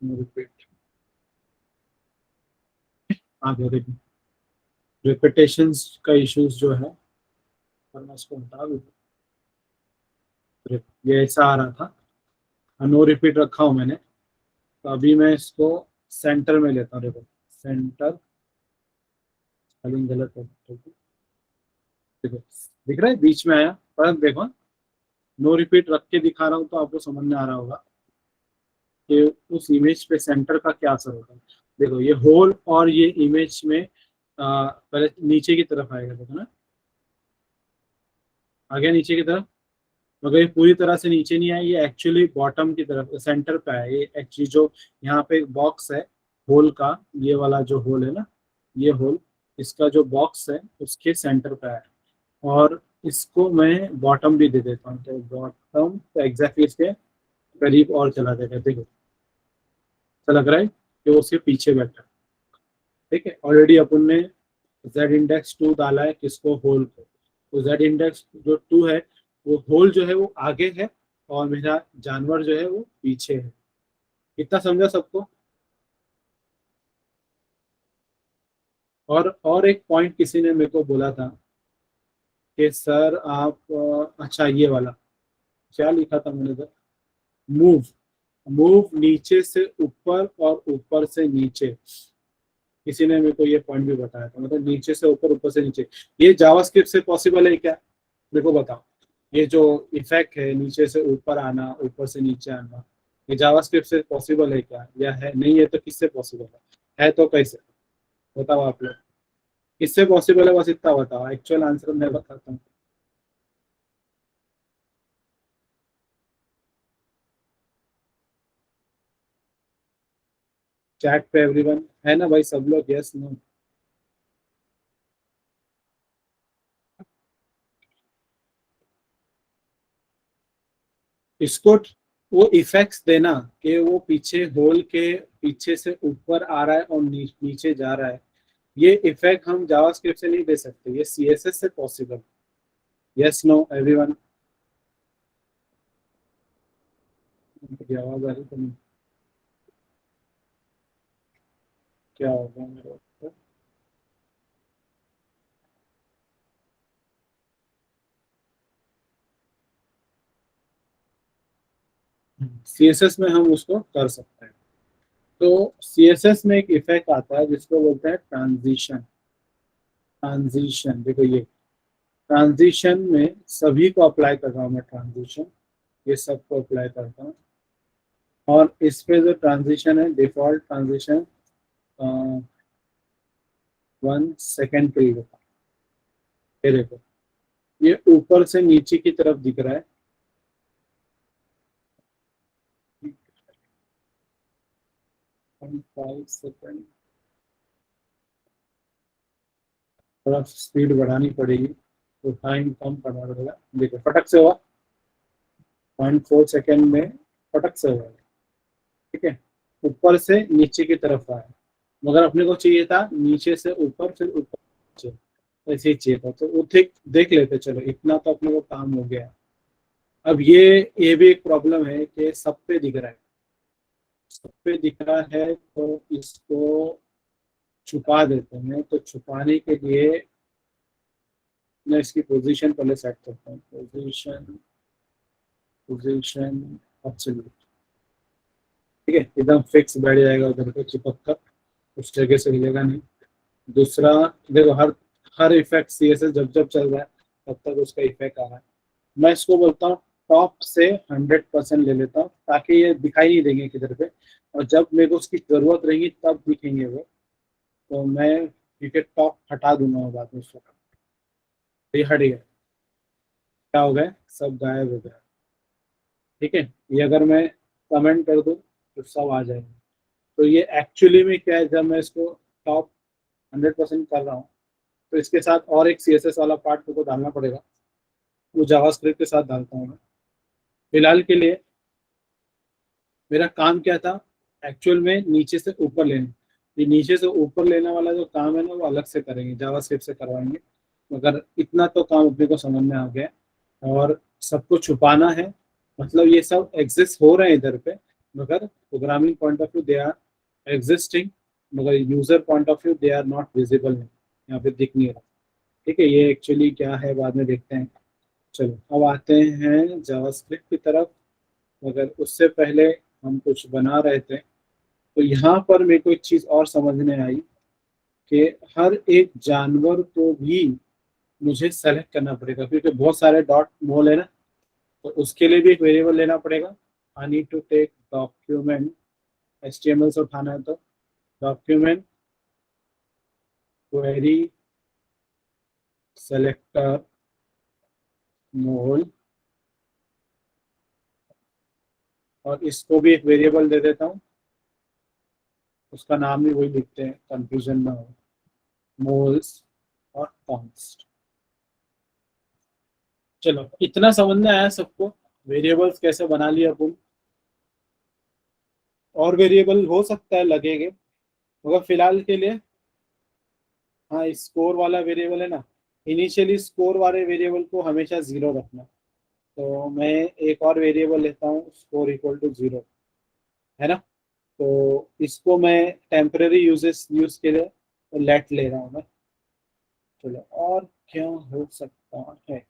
नो रिपीट आ गया। देखिए रिपीटेशंस का इश्यूज जो है, पर मैं इसको हटा दूँ, ये ऐसा आ रहा था, नो रिपीट रखा हूँ मैंने। तो अभी मैं इसको सेंटर में लेता हूँ, देखो सेंटर, स्पेलिंग गलत है, देखो दिख रहा है बीच में आया, पर देखो नो रिपीट रख के दिखा रहा हूँ तो आपको समझ में आ रहा होगा। कि उस इमेज पे सेंटर का क्या असर होता है। देखो ये होल और ये इमेज में पहले नीचे की तरफ आएगा, देखो ना, आ गया नीचे की तरफ, मगर ये पूरी तरह से नीचे नहीं आया, ये एक्चुअली बॉटम की तरफ सेंटर पे आया। ये एक्चुअली जो यहाँ पे एक बॉक्स है होल का, ये वाला जो होल है ना, ये होल, इसका जो बॉक्स है उसके सेंटर पे आया। और इसको मैं बॉटम भी दे देता हूँ, तो बॉटम तो एग्जैक्टली इसके करीब और चला जाएगा। देखो ऐसा लग रहा है कि वो उसके पीछे बैठा है। ठीक है, ऑलरेडी अपन ने जेड इंडेक्स 2 डाला है, किसको, होल को। तो जेड इंडेक्स जो 2 है, वो होल जो है वो आगे है और मेरा जानवर जो है वो पीछे है। इतना समझा सबको। और एक पॉइंट किसी ने मेरे को बोला था कि सर आप अच्छा ये वाला क्या लिखा था मैंने, तो मूव, मूव नीचे से ऊपर और ऊपर से नीचे। किसी ने मेरे को ये पॉइंट भी बताया था, मतलब नीचे से ऊपर, ऊपर से नीचे। ये जावास्क्रिप्ट से पॉसिबल है क्या, मेरे को बताओ। ये जो इफेक्ट है नीचे से ऊपर आना, ऊपर से नीचे आना, ये जावास्क्रिप्ट से पॉसिबल है क्या, या है नहीं है तो किससे पॉसिबल है तो कैसे, बताओ आप लोग। किससे पॉसिबल है बस इतना बताओ, एक्चुअल आंसर मैं बताता हूँ। चैट पे एवरीवन है ना भाई, सब लोग यस नो। इसको वो इफेक्ट्स देना कि वो पीछे होल के पीछे से ऊपर आ रहा है और नीचे जा रहा है, ये इफेक्ट हम जावास्क्रिप्ट से नहीं दे सकते, ये सीएसएस से पॉसिबल। Yes no everyone. आवाज आ रही तो नहीं, क्या होगा मेरे को। सीएसएस में हम उसको कर सकते हैं। तो सीएसएस में एक इफेक्ट आता है जिसको बोलते हैं ट्रांजिशन। ट्रांजिशन देखो, ये ट्रांजिशन में सभी को अप्लाई कर रहा हूँ मैं, ट्रांजिशन ये सबको अप्लाई करता हूँ। और इस पे जो ट्रांजिशन है, डिफॉल्ट ट्रांजिशन 1 सेकेंड के लिए होता है। ये देखो, ये ऊपर से नीचे की तरफ दिख रहा है। 5 सेकेंड, थोड़ा स्पीड बढ़ानी पड़ेगी तो टाइम कम करना पड़ेगा। देखो फटक से हुआ, 0.4 सेकेंड में फटक से हुआ। ठीक है, ऊपर से नीचे की तरफ आया, मगर अपने को चाहिए था नीचे से ऊपर फिर ऊपर नीचे, ऐसे ही चाहिए था। तो वो देख देख लेते, चलो इतना तो अपने को काम हो गया। अब ये भी एक प्रॉब्लम है कि सब पे दिख रहा है, सब पे दिख रहा है, तो इसको छुपा देते हैं। तो छुपाने के लिए मैं इसकी पोजीशन पहले सेट करता हूँ। Position, position absolute. ठीक है, एकदम फिक्स बैठ जाएगा उधर पे चिपक कर, उस जगह से हिलेगा नहीं। दूसरा, देखो हर हर इफेक्ट सीएसएस जब जब चल रहा है तब तक उसका इफेक्ट आ रहा है। मैं इसको बोलता हूँ टॉप से 100% ले लेता हूँ, ताकि ये दिखाई नहीं देंगे किधर पे, और जब मेरे को उसकी जरूरत रहेगी तब दिखेंगे वो। तो मैं क्रिकेट टॉप हटा दूंगा बाद में उसको। ये हट गया, क्या हो गया, सब गायब हो गया। ठीक है, ये अगर मैं कमेंट कर दूँ तो सब आ जाएंगे। तो ये एक्चुअली में क्या है, जब मैं इसको टॉप 100% कर रहा हूँ तो इसके साथ और एक सीएसएस वाला पार्ट को डालना पड़ेगा, वो जावास्क्रिप्ट के साथ डालता हूँ मैं। फिलहाल के लिए मेरा काम क्या था, एक्चुअल में नीचे से ऊपर लेना। ये नीचे से ऊपर लेने वाला जो काम है ना, वो अलग से करेंगे, जावास्क्रिप्ट से करवाएंगे। मगर इतना तो काम अपने को समझ में आ गया। और सबको छुपाना है, मतलब ये सब एग्जिस्ट हो रहे हैं इधर पे, मगर programming point of view they are existing, मगर user point of view they are not visible, यहाँ पे दिख नहीं रहा। ठीक है, ये एक्चुअली क्या है बाद में देखते हैं। चलो अब आते हैं जावास्क्रिप्ट की तरफ, मगर उससे पहले हम कुछ बना रहे थे। तो यहाँ पर मेरे को एक चीज और समझ में आई कि हर एक जानवर को भी मुझे सेलेक्ट करना पड़ेगा, क्योंकि बहुत सारे डॉट मोल है ना, तो उसके लिए भी एक वेरिएबल लेना पड़ेगा। I need to take document, HTML से उठाना है तो डॉक्यूमेंट क्वेरी सेलेक्टर मोल, और इसको भी एक वेरिएबल दे देता हूँ, उसका नाम भी वही लिखते हैं, कंफ्यूजन ना हो, मोल्स और कॉन्स्ट। चलो इतना समझ में आया सबको, वेरिएबल्स कैसे बना लिया अपन। और वेरिएबल हो सकता है लगेंगे, मगर फिलहाल के लिए हाँ स्कोर वाला वेरिएबल है ना, इनिशियली स्कोर वाले वेरिएबल को हमेशा 0 रखना। तो मैं एक और वेरिएबल लेता हूँ स्कोर इक्वल टू 0, है ना। तो इसको मैं टेम्पररी यूज के लिए लेट ले रहा हूँ मैं। चलो और क्या हो सकता है,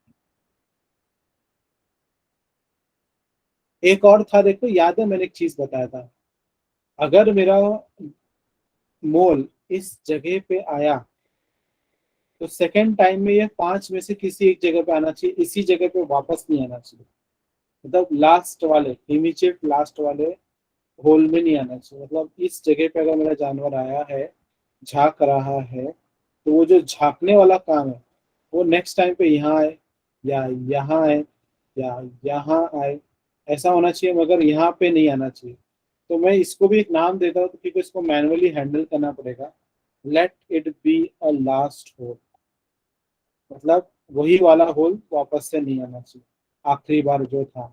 एक और था, देखो याद है मैंने एक चीज बताया था, अगर मेरा मोल इस जगह पे आया तो सेकेंड टाइम में ये 5 में से किसी एक जगह पे आना चाहिए, इसी जगह पे वापस नहीं आना चाहिए, मतलब लास्ट वाले इमीडिएट लास्ट वाले होल में नहीं आना चाहिए। मतलब इस जगह पे अगर मेरा जानवर आया है, झांक रहा है, तो वो जो झांकने वाला काम है वो नेक्स्ट टाइम पे यहाँ आए या यहाँ आए या यहाँ आए, ऐसा होना चाहिए, मगर यहाँ पे नहीं आना चाहिए। तो मैं इसको भी एक नाम देता हूँ क्योंकि इसको मैनुअली हैंडल करना पड़ेगा। Let it be a last hole, मतलब वही वाला होल वापस से नहीं आना चाहिए, आखिरी बार जो था।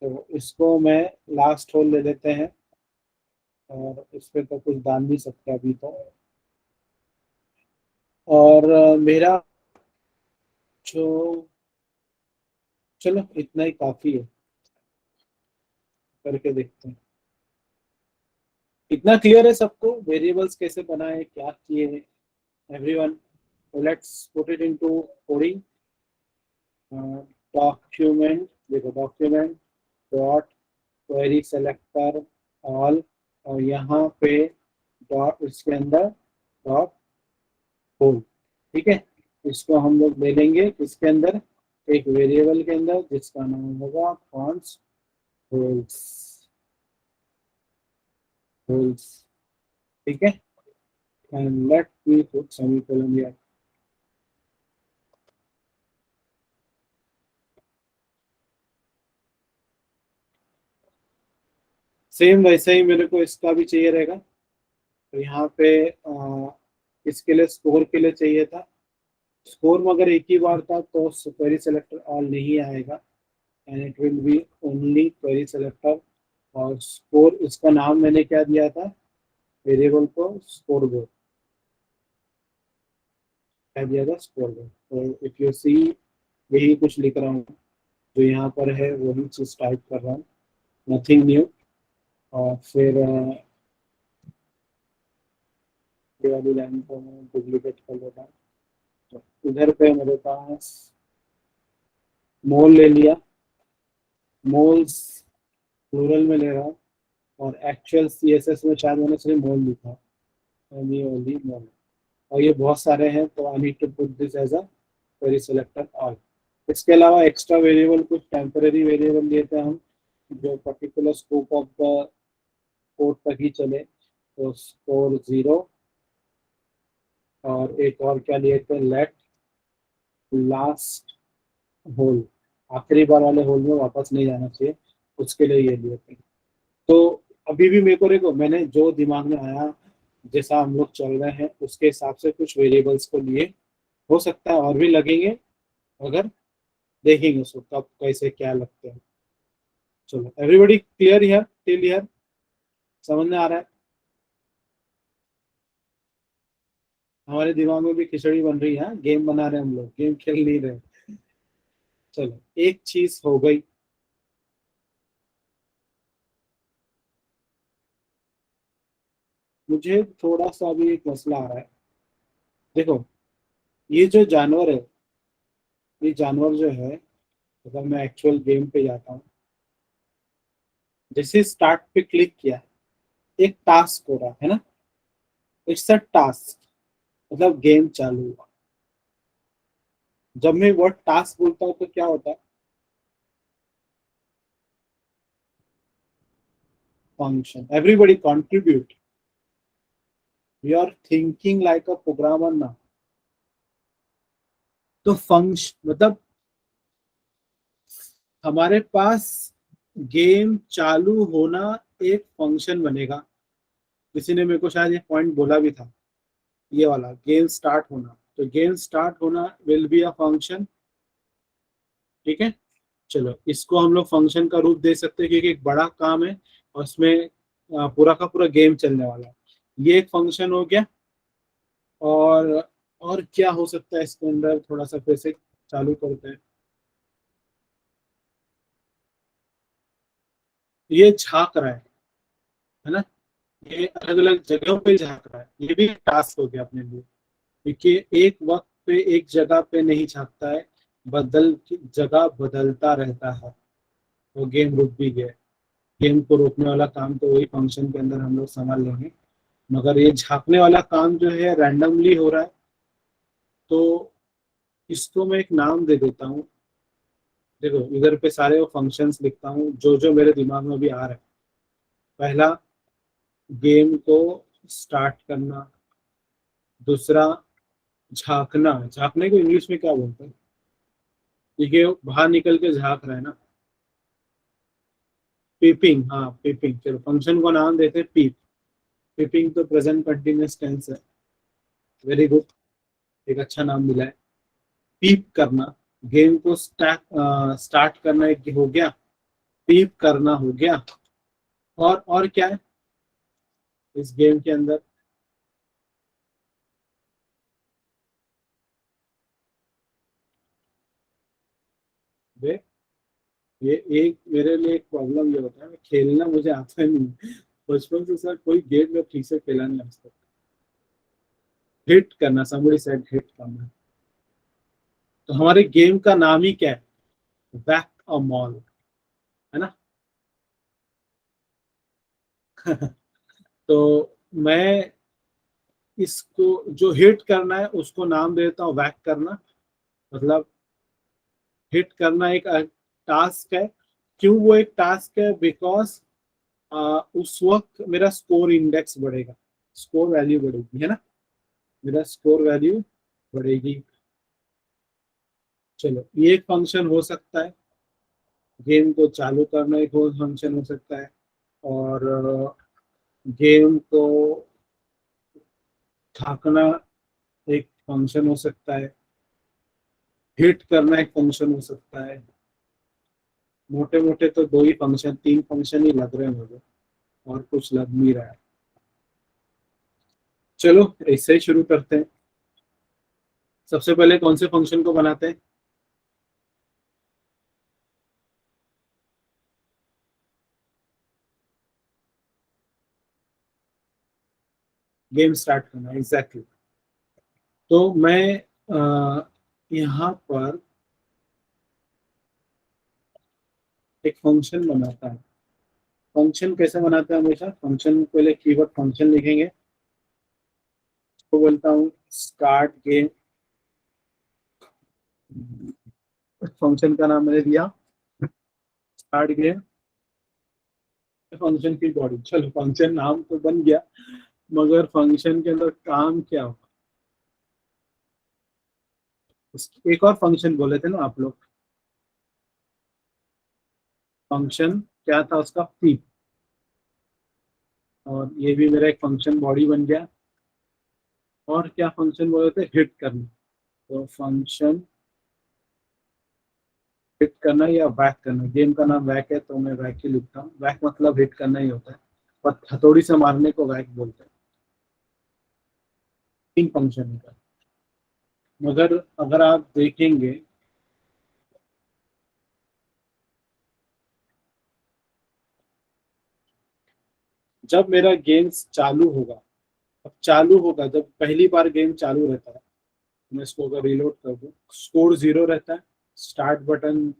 तो इसको मैं लास्ट होल ले लेते हैं, और इस पे तो कुछ डाल नहीं सकते अभी तो। और मेरा जो, चलो इतना ही काफी है, करके देखते हैं। इतना क्लियर है सबको वेरिएबल्स कैसे बनाए, क्या किए हैं everyone. Let's put it into coding. Document, देखो document dot query selector all, और यहाँ पे डॉट इसके अंदर डॉट होल, ठीक है। इसको हम लोग ले लेंगे इसके अंदर एक वेरिएबल के अंदर जिसका नाम होगा कॉन्स्ट होल्स, होल्स, ठीक है। And let me put semicolon here. Same वैसे ही मेरे को इसका भी चाहिए रहेगा। तो यहाँ पे इसके लिए स्कोर के लिए चाहिए था, स्कोर मगर एक ही बार था तो क्वेरी सेलेक्टर ऑल नहीं आएगा, and it will be only query selector. और स्कोर, इसका नाम मैंने क्या दिया था वेरिएबल को, स्कोर बोर्ड, क्या दिया था स्कोर बोर्ड। तो इफ यू सी यही कुछ लिख रहा हूँ, जो यहाँ पर है वही चीज टाइप कर रहा हूँ, नथिंग न्यू। और फिर ये वाली लाइन को मैं डुप्लीकेट कर लेता हूँ। तो इधर पे मेरे पास मोल ले लिया, मोल्स प्लूरल में ले रहा हूँ, और एक्चुअल CSS में शायद मैंने सिर्फ मोल लिखा, ओनली मोल, और ये बहुत सारे हैं तो I need to put this as a query selector all. इसके अलावा एक्स्ट्रा वेरिएबल कुछ टेम्पररी वेरिएबल लिए थे हम, जो particular scope of the code तक ही चले, तो स्कोर 0, और एक और क्या लिए थे, लेट लास्ट होल, आखिरी बार वाले होल में वापस नहीं जाना चाहिए, उसके लिए ये लिए थे। तो अभी भी मेरे को देखो, मैंने जो दिमाग में आया जैसा हम लोग चल रहे हैं उसके हिसाब से कुछ वेरिएबल्स को लिए, हो सकता है और भी लगेंगे, अगर देखेंगे उसको कब कैसे क्या लगते हैं। चलो everybody clear here till here, समझ में आ रहा है। हमारे दिमाग में भी खिचड़ी बन रही है, गेम बना रहे हैं हम लोग, गेम खेल नहीं रहे। चलो एक चीज हो गई, मुझे थोड़ा सा भी एक मसला आ रहा है। देखो ये जो जानवर है, ये जानवर जो है, अगर मैं एक्चुअल गेम पे जाता हूँ, जैसे स्टार्ट पे क्लिक किया, एक टास्क हो रहा है ना, इट्स अ टास्क, मतलब गेम चालू हुआ। जब मैं वर्ड टास्क बोलता हूँ तो क्या होता है, function. Everybody contribute. We are thinking like a programmer now. तो फंक्शन मतलब हमारे पास गेम चालू होना एक फंक्शन बनेगा. किसी ने मेरे को शायद ये पॉइंट बोला भी था, ये वाला गेम स्टार्ट होना. तो गेम स्टार्ट होना विल बी अ फंक्शन. ठीक है, चलो इसको हम लोग फंक्शन का रूप दे सकते हैं क्योंकि एक बड़ा काम है और उसमें पूरा का पूरा गेम चलने वाला है. ये एक फंक्शन हो गया. और क्या हो सकता है इसके अंदर, थोड़ा सा फिर से चालू करते हैं. ये झांक रहा है ना, ये अलग अलग जगहों पे झांक रहा है. ये भी टास्क हो गया अपने लिए, क्योंकि एक वक्त पे एक जगह पे नहीं झांकता है, जगह बदलता रहता है. वो गेम रुक भी गया. गेम को रोकने वाला काम तो वही फंक्शन के अंदर हम लोग संभाल लेंगे, मगर ये झांकने वाला काम जो है रैंडमली हो रहा है. तो इसको मैं एक नाम दे देता हूँ. देखो इधर पे सारे वो फंक्शंस लिखता हूँ जो जो मेरे दिमाग में भी आ रहा है. पहला, गेम को स्टार्ट करना. दूसरा, झांकना. झांकने को इंग्लिश में क्या बोलते हैं? देखिए बाहर निकल के झांक रहा है ना, पीपिंग. हाँ पीपिंग. चलो फंक्शन को नाम देते हैं पीप. पीपिंग तो प्रेजेंट कंटिन्यूअस टेंस है. वेरी गुड, एक अच्छा नाम मिला है. पीप करना, गेम को स्टार्ट करना एक हो गया. पीप करना हो गया. और क्या है इस गेम के अंदर? वे ये एक मेरे लिए एक प्रॉब्लम ये होता है, खेलना मुझे आता नहीं. बचपन से सर कोई गेम में ठीक से खेला नहीं आज तक. हिट करना, somebody said हिट करना. तो हमारे गेम का नाम ही क्या है? वैक अ मॉल, है ना. तो मैं इसको जो हिट करना है उसको नाम देता हूँ वैक करना. मतलब हिट करना एक टास्क है. क्यों वो एक टास्क है? बिकॉज उस वक्त मेरा स्कोर इंडेक्स बढ़ेगा, स्कोर वैल्यू बढ़ेगी, है ना. मेरा स्कोर वैल्यू बढ़ेगी. चलो ये एक फंक्शन हो सकता है. गेम को चालू करना एक और फंक्शन हो सकता है. और गेम को ढाकना एक फंक्शन हो सकता है. हिट करना एक फंक्शन हो सकता है. मोटे मोटे तो दो ही फंक्शन, तीन फंक्शन ही लग रहे हैं मुझे, और कुछ लग नहीं रहा है. चलो ऐसे ही शुरू करते हैं. सबसे पहले कौन से फंक्शन को बनाते हैं? गेम स्टार्ट करना, एग्जैक्टली. तो मैं यहाँ पर एक फंक्शन बनाता है. फंक्शन कैसे बनाते हैं? हमेशा फंक्शन पहले कीवर्ड फंक्शन लिखेंगे. तो बोलता हूँ स्टार्ट गेम. फंक्शन का नाम मैंने दिया स्टार्ट गेम. फंक्शन की बॉडी. चलो फंक्शन नाम तो बन गया, मगर फंक्शन के अंदर काम क्या होगा? एक और फंक्शन बोले थे ना आप लोग. फंक्शन क्या था उसका? पीप. और ये भी मेरा एक फंक्शन बॉडी बन गया. और क्या फंक्शन बोले थे? हिट करना. तो फंक्शन हिट करना या वैक करना. गेम का नाम वैक है तो मैं वैक ही लिखता हूँ. वैक मतलब हिट करना ही होता है, पर हथौड़ी से मारने को वैक बोलते हैं. तीन फंक्शन का. मगर अगर आप देखेंगे जब मेरा गेम चालू होगा, अब चालू होगा जब पहली बार गेम चालू रहता है. मैं इसको अगर रिलोड कर दूं, स्कोर 0 रहता है. स्टार्ट बटन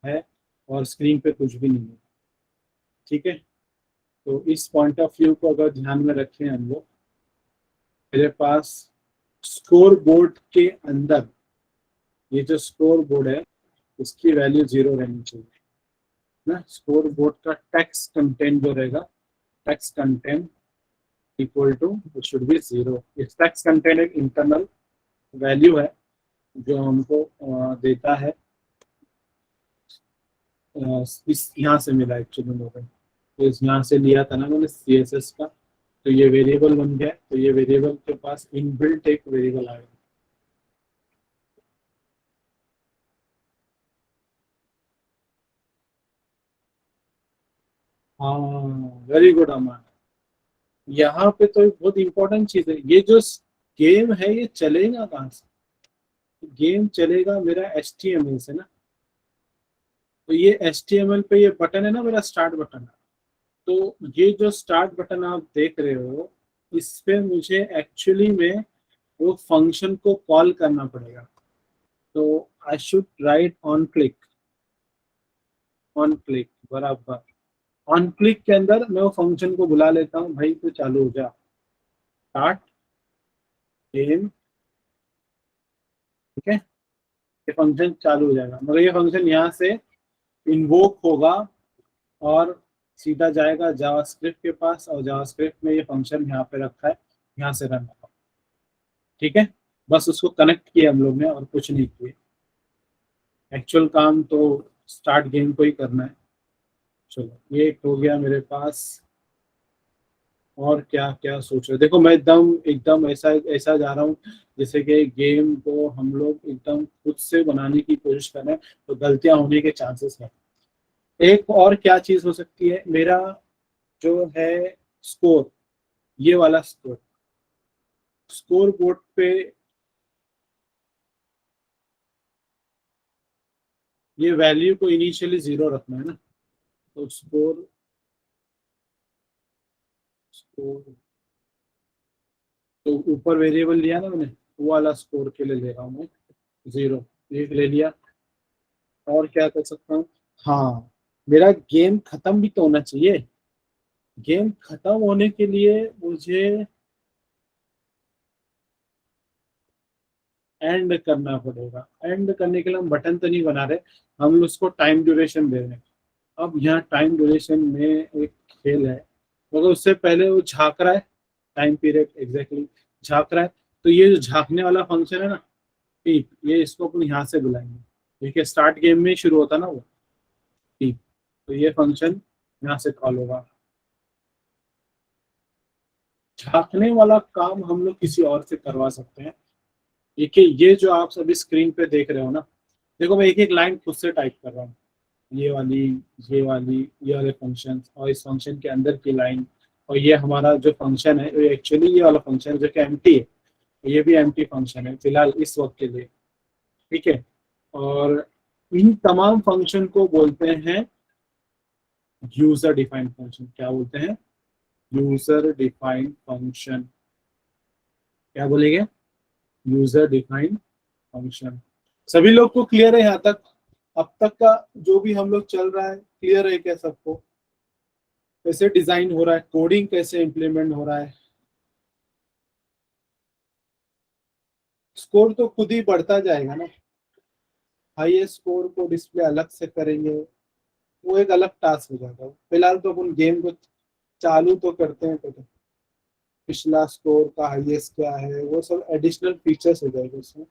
है और स्क्रीन पे कुछ भी नहीं है. ठीक है, तो इस पॉइंट ऑफ व्यू को अगर ध्यान में रखें हम लोग, मेरे पास स्कोर बोर्ड के अंदर ये जो स्कोर बोर्ड है उसकी वैल्यू 0 रहनी चाहिए. ना, स्कोर बोर्ड का टेक्स्ट कंटेंट जो रहेगा, text content equal to it should be 0। इस टेक्स्ट कंटेंट एक इंटरनल वैल्यू है जो हमको देता है, इस यहाँ से मिला एक्चुअली मुझे, तो इस यहाँ से लिया था ना मैंने CSS का, तो ये वेरिएबल बन गया। तो ये वेरिएबल के पास इनबिल्ट एक वेरिएबल आएगा। हाँ, वेरी गुड अमन। यहाँ पे तो एक बहुत इंपॉर्टेंट चीज है, ये जो गेम है ये चलेगा कहाँ से? गेम चलेगा मेरा HTML से ना। तो ये HTML पे ये बटन है ना, मेरा स्टार्ट बटन। तो ये जो स्टार्ट बटन आप देख रहे हो, इस पे मुझे एक्चुअली में वो फंक्शन को कॉल करना पड़ेगा। तो I should write on click, on click बराबर। ऑन क्लिक के अंदर मैं वो फंक्शन को बुला लेता हूँ, भाई तो चालू हो जा, स्टार्ट गेम, ठीक है। ये फंक्शन चालू हो जाएगा, मगर ये फंक्शन यहाँ से इन्वोक होगा और सीधा जाएगा जावास्क्रिप्ट के पास, और जावास्क्रिप्ट में ये फंक्शन यहाँ पे रखा है, यहाँ से रन होगा, ठीक है। बस उसको कनेक्ट किया हम लोग ने और कुछ नहीं किए। एक्चुअल काम तो स्टार्ट गेम को ही करना है। चलो ये एक हो गया मेरे पास। और क्या क्या सोच रहे हो? देखो मैं एकदम एकदम ऐसा ऐसा जा रहा हूँ जैसे कि गेम को हम लोग एकदम खुद से बनाने की कोशिश कर रहे हैं, तो गलतियां होने के चांसेस है। एक और क्या चीज हो सकती है, मेरा जो है स्कोर, ये वाला स्कोर, स्कोर बोर्ड पे ये वैल्यू को इनिशियली 0 रखना है ना। तो स्कोर, स्कोर तो ऊपर वेरिएबल लिया ना मैंने, वो वाला स्कोर के लिए ले रहा हूँ मैं 0, ये ले लिया। और क्या कर सकता हूँ? हाँ, मेरा गेम खत्म भी तो होना चाहिए। गेम खत्म होने के लिए मुझे एंड करना पड़ेगा। एंड करने के लिए हम बटन तो नहीं बना रहे, हम उसको टाइम ड्यूरेशन दे रहे हैं। अब यहाँ टाइम ड्यूरेशन में एक खेल है, मगर उससे पहले वो झांक रहा है, टाइम पीरियड एग्जैक्टली झांक रहा है। तो ये जो झांकने वाला फंक्शन है ना, पीप, ये इसको अपन यहाँ से बुलाएंगे। देखिए स्टार्ट गेम में ही शुरू होता ना वो पीप, तो ये फंक्शन यहाँ से कॉल होगा। झांकने वाला काम हम लोग किसी और से करवा सकते हैं। देखिए ये जो आप सभी स्क्रीन पे देख रहे हो ना, देखो मैं एक एक लाइन खुद से टाइप कर रहा हूँ, ये वाली, ये वाली, ये वाले फंक्शन, और इस फंक्शन के अंदर की लाइन, और ये हमारा जो फंक्शन है ये एक्चुअली ये वाला फंक्शन जो कि एम्प्टी है, ये भी एम्प्टी फंक्शन है फिलहाल इस वक्त के लिए, ठीक है। और इन तमाम फंक्शन को बोलते हैं यूजर डिफाइंड फंक्शन। क्या बोलते हैं? User defined function. क्या बोलेंगे? User defined function. सभी लोग को क्लियर है यहाँ तक? अब तक का जो भी हम लोग चल रहा है क्लियर है क्या सबको? कैसे डिजाइन हो रहा है, कोडिंग कैसे इम्प्लीमेंट हो रहा है? स्कोर तो खुद ही बढ़ता जाएगा ना। हाईएस्ट स्कोर को डिस्प्ले अलग से करेंगे, वो एक अलग टास्क हो जाएगा। फिलहाल तो अपन गेम को चालू तो करते हैं, तो पिछला स्कोर का हाईएस्ट क्या है वो सब एडिशनल फीचर्स हो जाएगा उसमें।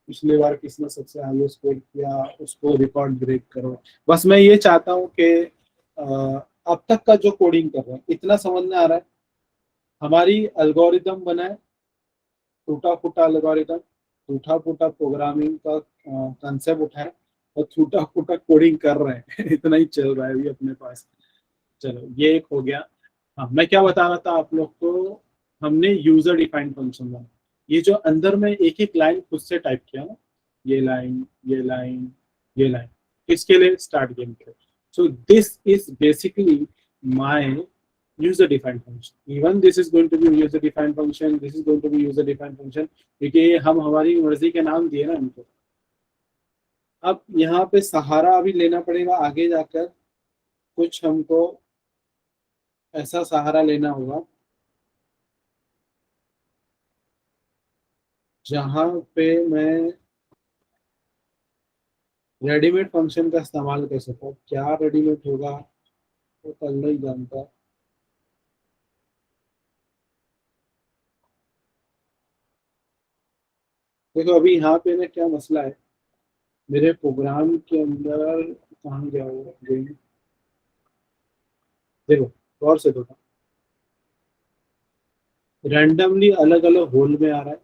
पिछली बार किसने सबसे हाईएस्ट स्कोर किया उसको रिकॉर्ड ब्रेक करो। बस मैं ये चाहता हूँ कि अब तक का जो कोडिंग कर रहे हैं इतना समझ में आ रहा है। हमारी एल्गोरिदम बनाए, टूटा फूटा एल्गोरिदम, टूटा फूटा प्रोग्रामिंग का कंसेप्ट उठाए और टूटा फूटा कोडिंग कर रहे हैं इतना ही चल रहा है अभी अपने पास। चलो ये एक हो गया। हाँ, मैं क्या बता रहा था आप लोग को, हमने यूजर डिफाइंड फंक्शन बना, ये जो अंदर में एक एक लाइन खुद से टाइप किया ना, ये लाइन, ये लाइन, ये लाइन, किसके लिए? स्टार्ट गेम के लिए। So this is basically my user defined function. Even this is going to be user defined function, this is going to be user defined function, क्योंकि हम हमारी मर्जी के नाम दिए ना इनको। अब यहाँ पे सहारा अभी लेना पड़ेगा आगे जाकर, कुछ हमको ऐसा सहारा लेना होगा जहाँ पे मैं रेडीमेड फंक्शन का इस्तेमाल कैसे होता है, क्या रेडीमेड होगा वो तो अल्लाह ही जानता है। देखो अभी यहाँ पे ना क्या मसला है, मेरे प्रोग्राम के अंदर कहाँ गया वो गेम, देखो गौर से देखो, रैंडमली अलग अलग होल में आ रहा है,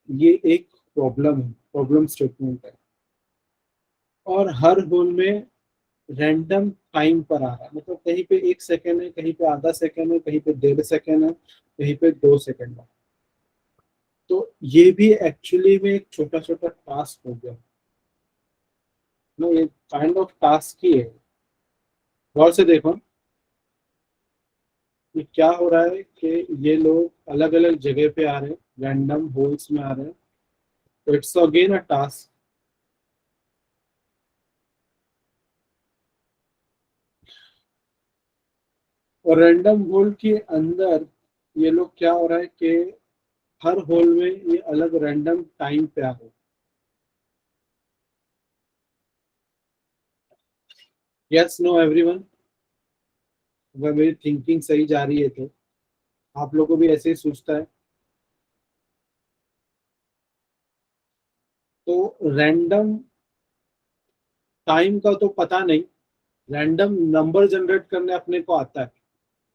ये एक प्रॉब्लम है, प्रॉब्लम स्टेटमेंट है। और हर होल में रैंडम टाइम पर आ रहा है, मतलब कहीं पे 1 सेकेंड है, कहीं पे आधा सेकेंड है, कहीं पे 1.5 सेकेंड है, कहीं पे 2 सेकेंड है। तो ये भी एक्चुअली में एक छोटा छोटा टास्क हो गया ना, ये काइंड ऑफ टास्क ही है। गौर से देखो कि क्या हो रहा है कि ये लोग अलग अलग जगह पे आ रहे हैं, रैंडम होल्स में आ रहे हैं, तो इट्स अगेन अ टास्क। और रैंडम होल के अंदर ये लोग क्या हो रहा है कि हर होल में ये अलग रैंडम टाइम पे आ रहे हैं। यस नो एवरीवन, अगर मेरी थिंकिंग सही जा रही है तो आप लोगों को भी ऐसे ही सोचता है। तो रैंडम टाइम का तो पता नहीं, रैंडम नंबर जनरेट करने अपने को आता है।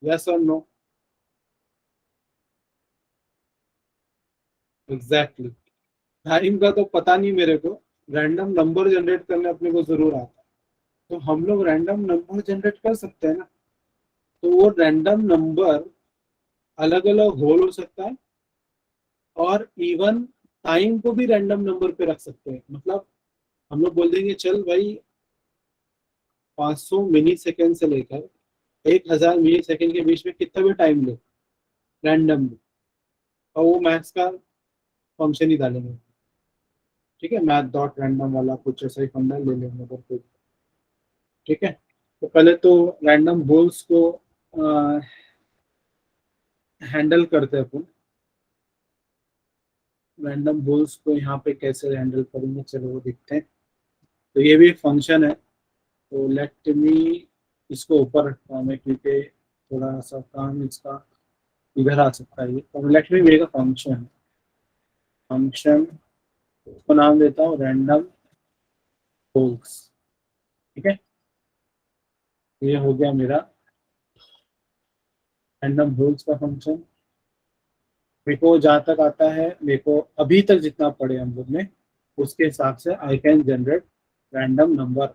यस और नो? एग्जैक्टली, टाइम का तो पता नहीं मेरे को, रैंडम नंबर जनरेट करने अपने को जरूर आता है। तो हम लोग रैंडम नंबर जनरेट कर सकते हैं ना, तो वो रैंडम नंबर अलग अलग होल हो सकता है, और इवन टाइम को भी रैंडम नंबर पे रख सकते हैं। मतलब हम लोग बोल देंगे चल भाई 500 मिली सेकेंड से लेकर 1000 मिली सेकेंड के बीच में कितना भी टाइम ले रैंडम, और वो मैथ्स का फंक्शन ही डालेंगे। ठीक है, मैथ डॉट रैंडम वाला कुछ ऐसा ही फंडा ले लेंगे अगर कोई। ठीक है, तो पहले तो रैंडम होल्स को हैंडल करते हैं अपन। रैंडम होल्स को यहाँ पे कैसे हैंडल करेंगे, चलो वो देखते हैं। तो ये भी एक फंक्शन है, तो लेट मी इसको ऊपर रखता हूँ मैं, क्योंकि थोड़ा सा काम इसका इधर आ सकता है। ये तो let me make a function, function को नाम देता हूँ रैंडम होल्स। ठीक है, ये हो गया मेरा रैंडम होल्स का फंक्शन। मेरे को जहाँ तक आता है, मेरे को अभी तक जितना पढ़े हम लोग ने, उसके हिसाब से I can generate random number.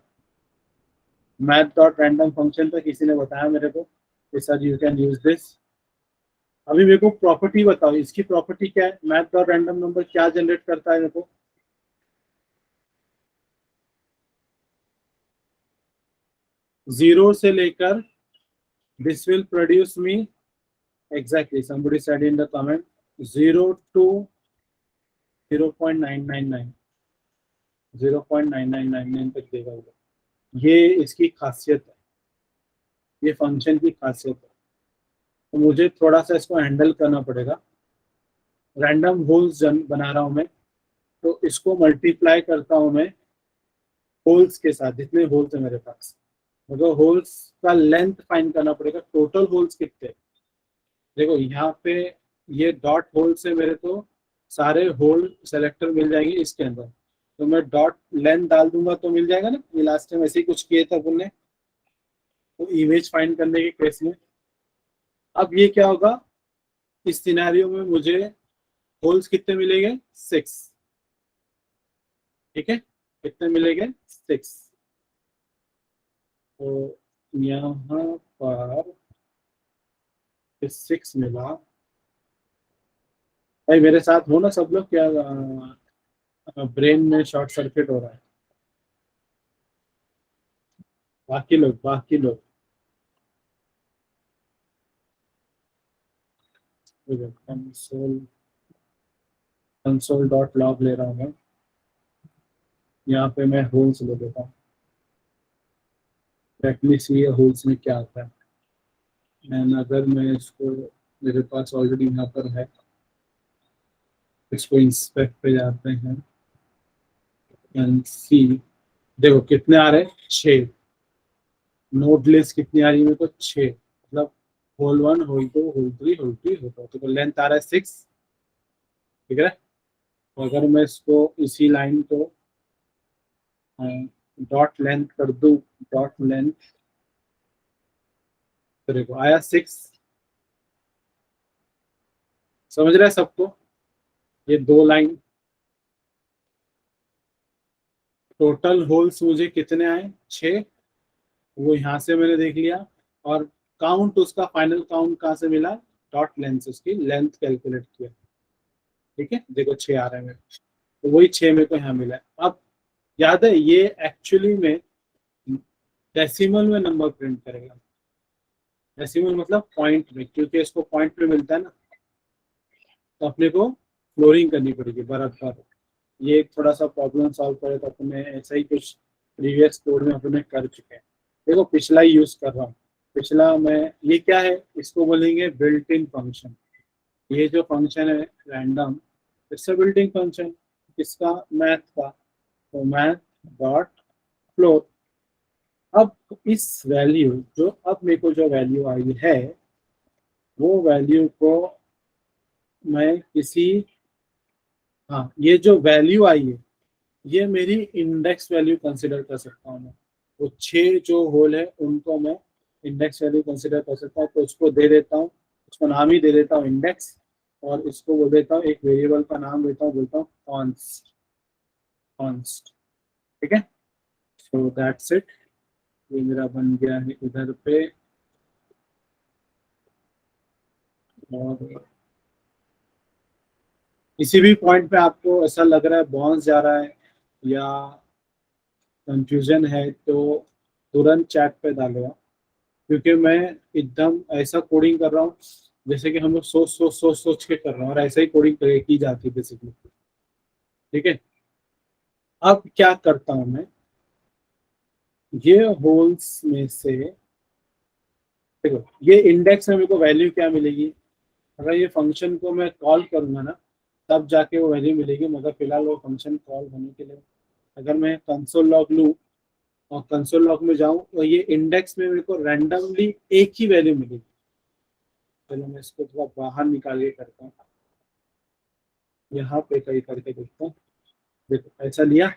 Math dot random function पे किसी ने बताया मेरे को कि sir you can use this. अभी मेरे को प्रॉपर्टी बताओ, इसकी प्रॉपर्टी क्या है, मैथ डॉट रैंडम नंबर क्या जनरेट करता है मेरे को? जीरो से लेकर this will produce me, exactly somebody said in the comment, 0 to 0.9999, 0.9999 तक देगा वो। ये इसकी खासियत है, ये फंक्शन की खासियत है। तो मुझे थोड़ा सा इसको हैंडल करना पड़ेगा। रैंडम होल्स बना रहा हूँ मैं, तो इसको मल्टीप्लाई करता हूँ मैं होल्स के साथ, जितने होल्स है मेरे पास। मुझे होल्स का लेंथ फाइंड करना पड़ेगा, टोटल होल्स कितने। देखो यहाँ पे ये डॉट होल से मेरे को सारे होल सेलेक्टर मिल जाएंगे इसके अंदर, तो मैं डॉट लेंथ डाल दूंगा तो मिल जाएगा ना। ये लास्ट टाइम ऐसे ही कुछ किए थे अपन ने, तो इमेज फाइंड करने के केस में। अब ये क्या होगा, इस सिनेरियो में मुझे होल्स कितने मिलेंगे, 6। ठीक है, कितने मिलेंगे, 6। तो यहाँ पर 6 मिला। भाई मेरे साथ हो ना सब लोग, क्या ब्रेन में शॉर्ट सर्किट हो रहा है? बाकी लोग कंसोल, कंसोल डॉट लॉग ले रहा हूँ मैं। यहाँ पे मैं होल्स ले लेता हूँ, एक्चुअली सी होल्स में क्या आता है। एंड अगर मैं इसको, मेरे पास ऑलरेडी यहाँ पर है, इसको इंस्पेक्ट पे जाते हैं एंड सी देखो कितने आ रहे हैं, 6। नोड लिस्ट कितनी आ रही है मेरे को, 6। मतलब hole 1, hole 2, hole 3, hole 3, hole 4, तो लेंथ आ रहा है 6। ठीक है। तो अगर मैं इसको इसी लाइन को डॉट लेंथ कर दूं, डॉट लेंथ, तो देखो आया 6। समझ रहे हैं सबको, ये 2 लाइन। टोटल होल्स मुझे कितने आए, 6। वो यहाँ से मैंने देख लिया। और काउंट, उसका फाइनल काउंट कहाँ से मिला, डॉट लेंथ, उसकी लेंथ कैलकुलेट किया। ठीक है, देखो 6 आ रहा है मेरे को। तो वही 6 मेरे को यहाँ मिला है। अब याद है, ये एक्चुअली में डेसिमल में नंबर प्रिंट करेगा। डेसिमल मतलब पॉइंट में, क्योंकि इसको पॉइंट में मिलता है ना, तो अपने को फ्लोरिंग करनी पड़ेगी बराबर। ये एक थोड़ा सा प्रॉब्लम सॉल्व करे तो अपने ऐसा ही कुछ प्रीवियस कोड में अपने कर चुके हैं। देखो पिछला ही यूज कर रहा हूँ। पिछला मैं, ये क्या है, इसको बोलेंगे बिल्ट इन फंक्शन। ये जो फंक्शन है random, it's a built in function. किसका, मैथ का। तो मैथ डॉट फ्लोर। अब इस वैल्यू जो, अब मेरे को जो वैल्यू आई है, वो वैल्यू को मैं किसी, हाँ ये जो वैल्यू आई है, ये मेरी इंडेक्स वैल्यू कंसिडर कर सकता हूँ मैं। वो 6 जो होल है उनको मैं इंडेक्स वैल्यू कंसिडर कर सकता हूँ। तो उसको दे देता हूँ, उसको नाम ही दे देता हूँ इंडेक्स। और इसको बोल देता हूँ, एक वेरिएबल का नाम देता हूँ, बोलता हूँ कॉन्स्ट। कॉन्स्ट, ठीक है। So that's it. ये मेरा बन गया है इधर पे। और किसी भी पॉइंट पे आपको ऐसा लग रहा है बाउंस जा रहा है या कंफ्यूजन है, तो तुरंत चैट पे डालो। क्योंकि मैं एकदम ऐसा कोडिंग कर रहा हूँ जैसे कि हम लोग सोच सोच सोच सोच के कर रहे हैं, और ऐसा ही कोडिंग की जाती है बेसिकली। ठीक है। अब क्या करता हूँ मैं, ये होल्स में से, देखो ये इंडेक्स में मेरे को वैल्यू क्या मिलेगी, अगर ये फंक्शन को मैं कॉल करूंगा ना, तब जाके वो वैल्यू मिलेगी। मगर फिलहाल वो फंक्शन कॉल होने के लिए, अगर मैं कंसोल लॉग लूँ और कंसोल लॉग में जाऊं, तो ये इंडेक्स में मेरे को रैंडमली एक ही वैल्यू मिलेगी। चलो मैं इसको थोड़ा बाहर निकाल के करता हूँ, यहाँ पे कहीं करके देखता हूँ। देखो ऐसा लिया।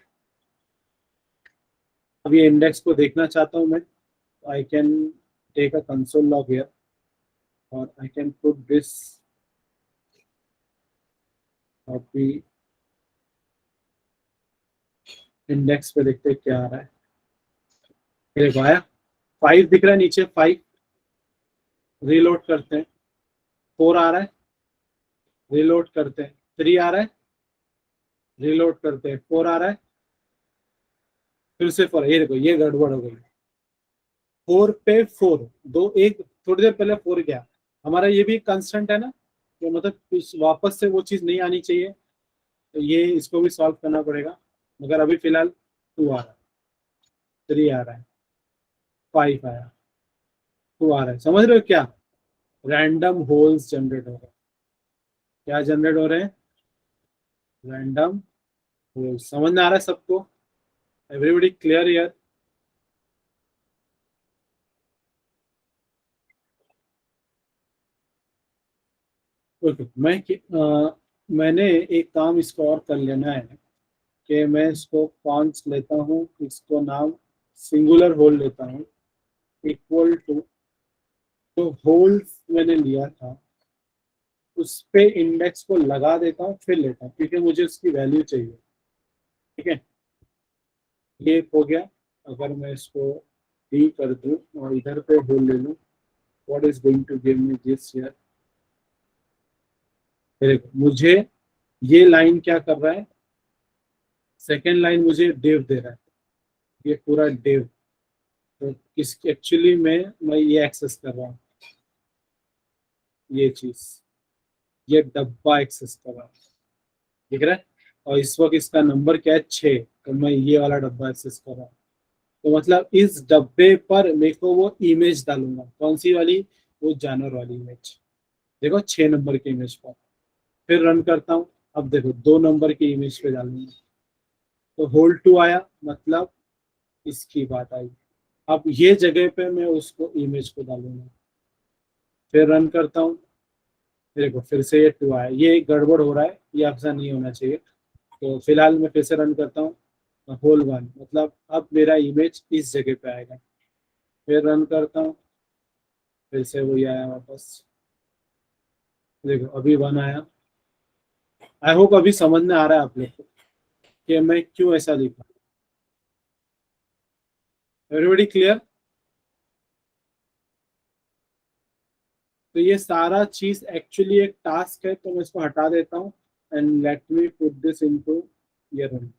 अब ये इंडेक्स को देखना चाहता हूँ मैं, I can take a console log here और I can put this copy. Index पे देखते हैं क्या आ रहा है। ये देखो आया, 5 दिख रहा है नीचे, 5। रीलोड करते हैं, 4 आ रहा है। रीलोड करते हैं, 3 आ रहा है। रीलोड करते हैं, 4 आ रहा है। फिर से 4, ये देखो ये गड़बड़ हो गई। 4 पे 4, दो एक, थोड़ी देर पहले 4 गया। हमारा ये भी कंस्टेंट है ना, तो मतलब वापस से वो चीज नहीं आनी चाहिए। तो ये इसको भी सॉल्व करना पड़ेगा। मगर अभी फिलहाल 2 आ रहा है, 3 आ रहा है, 5 आया, 2 आ रहा है। समझ रहे हो क्या, रैंडम होल्स जनरेट हो रहे हैं। क्या जनरेट हो रहे हैं, रैंडम होल्स। समझ में आ रहा है सबको, एवरीबॉडी क्लियर यार। ओके, मैंने एक काम इसको और कर लेना है, कि मैं इसको कॉन्स लेता हूँ, इसको नाम सिंगुलर होल लेता हूँ, इक्वल टू, जो होल्स मैंने लिया था उस पे इंडेक्स को लगा देता हूँ, फिर लेता हूँ, क्योंकि मुझे उसकी वैल्यू चाहिए। ठीक है, ये हो गया। अगर मैं इसको डी कर दूं और इधर पे होल ले लूं, what is going to give me this here. देखो मुझे ये लाइन क्या कर रहा है, सेकेंड लाइन मुझे डिव दे रहा है, ये पूरा डिव। तो इस एक्चुअली में मैं ये एक्सेस कर रहा हूँ, ये चीज, ये डब्बा एक्सेस कर रहा हूँ। ठीक है। और इस वक्त इसका नंबर क्या है, 6। तो मैं ये वाला डब्बा एक्सेस कर रहा हूँ। तो मतलब इस डब्बे पर मेरे को वो इमेज डालूंगा, कौन सी वाली, वो जानवर वाली इमेज। देखो 6 नंबर की इमेज पर, फिर रन करता हूँ। अब देखो 2 नंबर की इमेज पे डालूंगा, तो होल 2 आया, मतलब इसकी बात आई। अब ये जगह पे मैं उसको इमेज को डालूंगा, फिर रन करता हूँ। देखो फिर से ये 2 आया, ये गड़बड़ हो रहा है, ये ऐसा नहीं होना चाहिए। तो फिलहाल मैं फिर से रन करता हूँ, होल 1, मतलब अब मेरा इमेज इस जगह पे आएगा। फिर रन करता हूँ, फिर से वही आया वापस। देखो अभी 1 आया। आई होप अभी समझ में आ रहा है आप लोग को कि मैं क्यों ऐसा लिखा। Everybody clear? तो ये सारा चीज एक्चुअली एक टास्क है, तो मैं इसको हटा देता हूँ and let me put this into ये रन।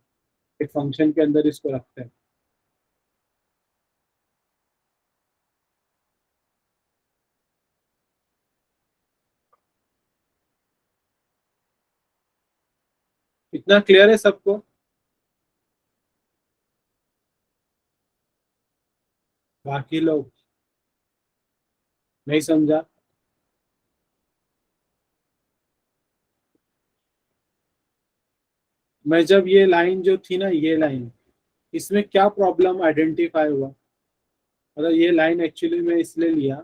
एक फंक्शन के अंदर इसको रखते हैं। इतना क्लियर है सबको? बाकी लोग नहीं समझा? मैं जब ये लाइन जो थी ना, ये लाइन, इसमें क्या प्रॉब्लम आइडेंटिफाई हुआ? मतलब ये लाइन एक्चुअली मैं इसलिए लिया,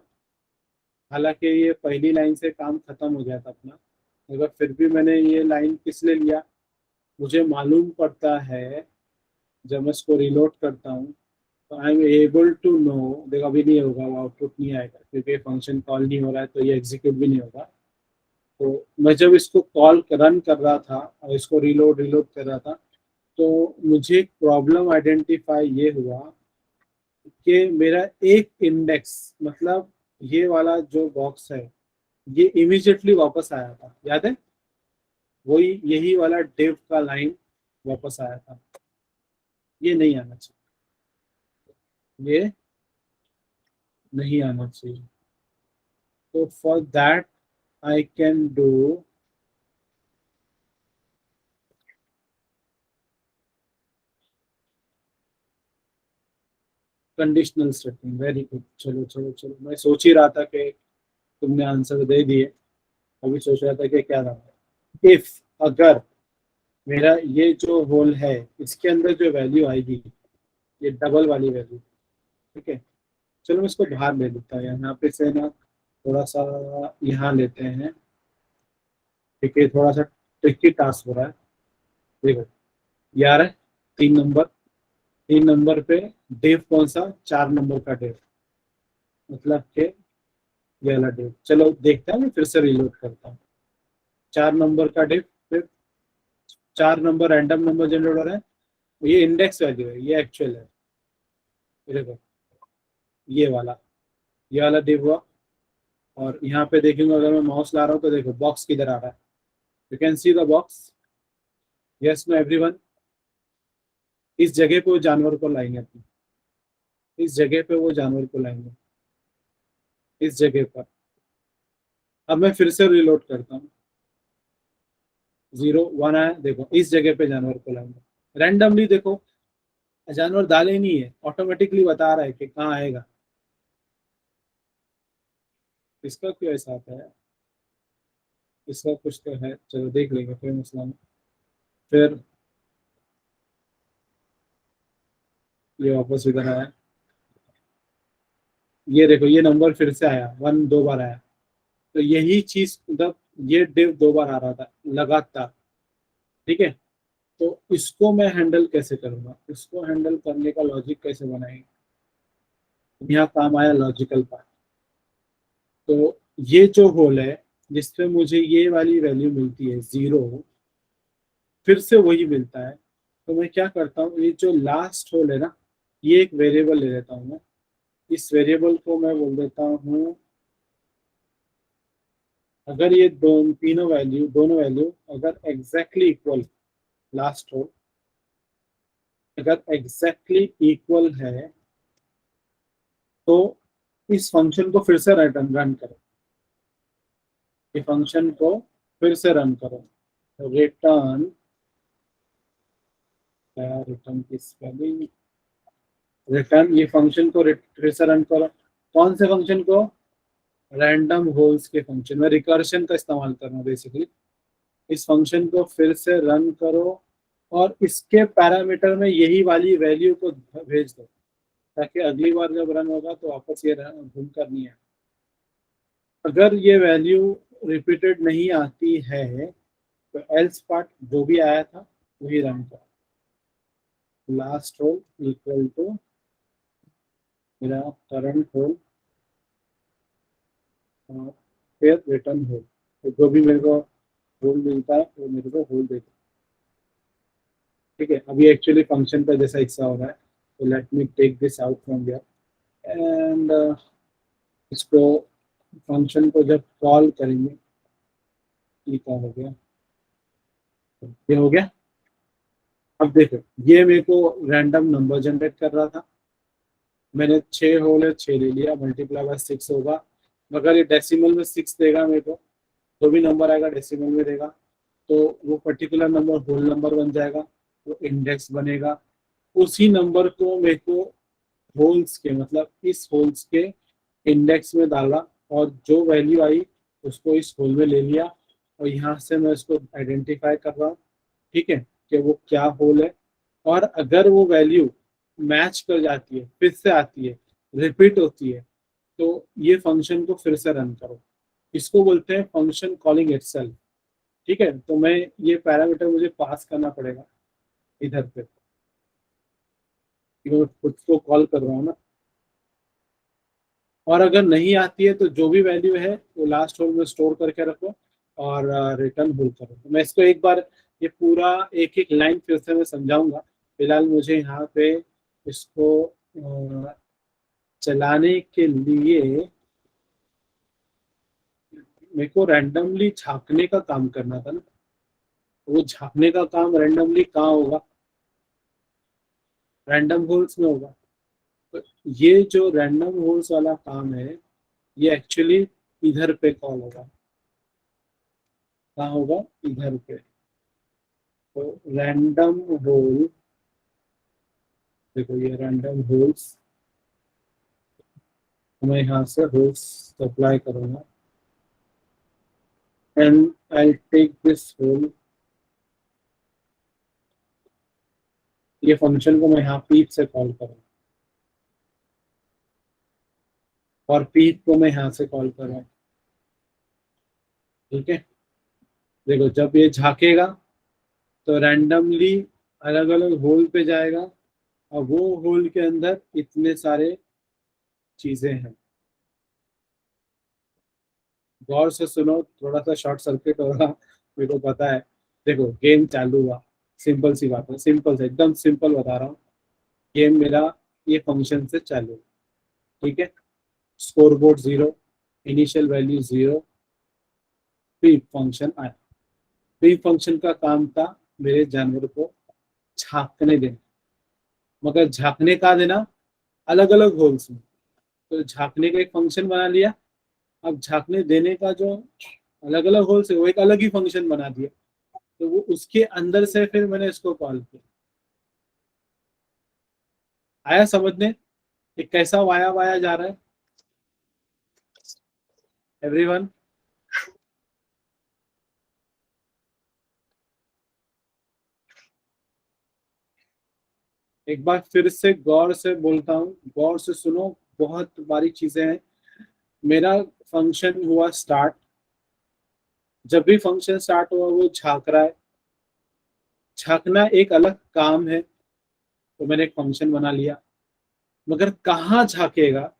हालांकि ये पहली लाइन से काम खत्म हो गया था अपना, मगर फिर भी मैंने ये लाइन किस लिए लिया, मुझे मालूम पड़ता है जब मैं इसको रिलोड करता हूँ तो I am able to know. देखो अभी नहीं होगा, वो आउटपुट नहीं आएगा क्योंकि फंक्शन कॉल नहीं हो रहा है, तो ये एग्जीक्यूट भी नहीं होगा। तो मैं जब इसको कॉल रन कर रहा था और इसको रिलोड रिलोड कर रहा था, तो मुझे प्रॉब्लम आइडेंटिफाई ये हुआ कि मेरा एक इंडेक्स, मतलब ये वाला जो बॉक्स है, ये इमीडिएटली वापस आया था, याद है? वही यही वाला डिव का लाइन वापस आया था। ये नहीं आना चाहिए, ये नहीं आना चाहिए। तो for that I can do conditional statement. Very good, चलो चलो चलो, मैं सोच ही रहा था कि तुमने आंसर दे दिए, अभी सोच रहा था कि क्या था। इफ, अगर मेरा ये जो होल है, इसके अंदर जो वैल्यू आएगी, ये डबल वाली वैल्यू, ठीक है, चलो मैं इसको बाहर ले लेता हूँ, यहाँ पे से ना थोड़ा सा यहाँ लेते हैं, ठीक है, थोड़ा सा ट्रिकी टास्क हो रहा है। देखो ये आ रहा है 3 नंबर, 3 नंबर पे डेव कौन सा, 4 नंबर का डेव, मतलब कि ये वाला डेव। चलो देखते हैं, मैं फिर से रिलोड करता हूँ। 4 नंबर का डेव, फिर 4 नंबर रैंडम नंबर जनरेट हो रहा है, ये इंडेक्स वैल्यू है, ये एक्चुअल है। ये देखो ये वाला डिव हुआ। और यहाँ पे देखेंगे, अगर मैं माउस ला रहा हूँ तो देखो बॉक्स किधर आ रहा है, you can see the box. Yes no everyone? इस जगह पे वो जानवर को लाएंगे अपने, इस जगह पे वो जानवर को लाएंगे, इस जगह पर। अब मैं फिर से रिलोड करता हूँ, 0 1 आया, देखो इस जगह पे जानवर को लाएंगे रैंडमली। देखो जानवर डाले नहीं है, ऑटोमेटिकली बता रहा है कि कहाँ आएगा। इसका क्यों ऐसा आता है? इसका कुछ तो है, चलो देख लेंगे, कोई मसला नहीं। फिर ये वापस इधर आया, ये देखो ये नंबर फिर से आया, 1 2 बार आया। तो यही चीज, मतलब ये डिव 2 बार आ रहा था लगातार, ठीक है। तो इसको मैं हैंडल कैसे करूंगा, इसको हैंडल करने का लॉजिक कैसे बनाएंगे? यहाँ काम आया लॉजिकल पार्ट। तो ये जो होल है, जिसपे मुझे ये वाली वैल्यू मिलती है 0, फिर से वही मिलता है। तो मैं क्या करता हूँ, ये जो लास्ट होल है ना, ये एक वेरिएबल ले लेता हूँ मैं। इस वेरिएबल को मैं बोल देता हूँ, अगर ये दोनों वैल्यू अगर एग्जैक्टली इक्वल, लास्ट होल अगर एग्जैक्टली इक्वल है, तो इस फंक्शन को फिर से रन करो, ये फंक्शन को फिर से रन करो। रिटर्न, रिटर्न की स्पेलिंग, रिटर्न, ये फंक्शन को फिर से रन करो। कौन से फंक्शन को? रैंडम होल्स के फंक्शन में रिकर्शन का इस्तेमाल करना बेसिकली। इस फंक्शन को फिर से रन करो और इसके पैरामीटर में यही वाली वैल्यू को भेज दो। ताकि अगली बार जब रन होगा तो वापस ये घूम कर नहीं आए। अगर ये वैल्यू रिपीटेड नहीं आती है तो एल्स पार्ट जो भी आया था वही रन करो। लास्ट होल इक्वल टू मेरा करंट होल फिर रिटर्न होल। तो जो भी मेरे को होल मिलता है वो मेरे को होल देता है। ठीक है, अभी एक्चुअली फंक्शन का जैसा हिस्सा हो रहा है, तो let me take this out from here and इसको फंक्शन को जब कॉल करेंगे, ये क्या हो गया, ये हो गया। अब देखो ये मेरे को रैंडम नंबर जनरेट कर रहा था, मैंने 6 होल है 6 ले लिया, मल्टीप्लाई बाय 6 होगा, मगर ये डेसिमल में 6 देगा मेरे को, जो भी नंबर आएगा डेसिमल में देगा, तो वो पर्टिकुलर नंबर होल नंबर बन जाएगा, वो इंडेक्स बनेगा। उसी नंबर को मेरे को होल्स के मतलब इस होल्स के इंडेक्स में डाला और जो वैल्यू आई उसको इस होल में ले लिया और यहाँ से मैं इसको आइडेंटिफाई कर रहा हूँ। ठीक है, कि वो क्या होल है, और अगर वो वैल्यू मैच कर जाती है, फिर से आती है, रिपीट होती है, तो ये फंक्शन को फिर से रन करो। इसको बोलते हैं फंक्शन कॉलिंग इटसेल्फ। ठीक है, तो मैं ये पैरामीटर मुझे पास करना पड़ेगा इधर पे, मैं खुद को कॉल कर रहा हूँ ना। और अगर नहीं आती है तो जो भी वैल्यू है वो लास्ट होल में स्टोर करके रखो और रिटर्न होल करो। तो मैं इसको एक बार ये पूरा एक एक लाइन फिर से मैं समझाऊंगा। फिलहाल मुझे यहाँ पे इसको चलाने के लिए मेरे को रैंडमली झांकने का काम करना था ना, वो झांकने का काम रैंडमली कहाँ होगा, रैंडम होल्स में होगा। तो ये जो रैंडम होल्स वाला काम है ये एक्चुअली इधर पे कॉल होगा, कहाँ होगा, इधर पे। तो रैंडम होल, देखो ये रैंडम होल्स, मैं यहाँ से होल्स सप्लाई करूंगा and I take this hole. ये फंक्शन को मैं यहाँ पीप से कॉल करूँगा और पीप को मैं यहाँ से कॉल कर रहा हूँ। ठीक है, देखो जब ये झाकेगा तो रैंडमली अलग अलग होल पे जाएगा और वो होल के अंदर इतने सारे चीजें हैं। गौर से सुनो, थोड़ा सा शॉर्ट सर्किट होगा मेरे को पता है। देखो गेम चालू हुआ, सिंपल सी बात है, सिंपल से एकदम सिंपल बता रहा हूँ। गेम मेरा ये फंक्शन से चालू है। ठीक है, score board 0, initial value 0, pre function आया। प्री फंक्शन का काम था मेरे जानवर को झांकने देना, मगर झांकने का देना अलग अलग होल्स में। तो झांकने का एक फंक्शन बना लिया, अब झांकने देने का जो अलग अलग होल्स है वो एक अलग ही फंक्शन बना दिया, तो वो उसके अंदर से फिर मैंने इसको कॉल किया। आया समझने कि कैसा वाया वाया जा रहा है एवरीवन? एक बार फिर से गौर से बोलता हूँ, गौर से सुनो, बहुत बारीक चीजें हैं। मेरा फंक्शन हुआ स्टार्ट, जब भी फंक्शन स्टार्ट हुआ वो झांक रहा है, झांकना एक अलग काम है, तो मैंने एक फंक्शन बना लिया, मगर कहाँ झांकेगा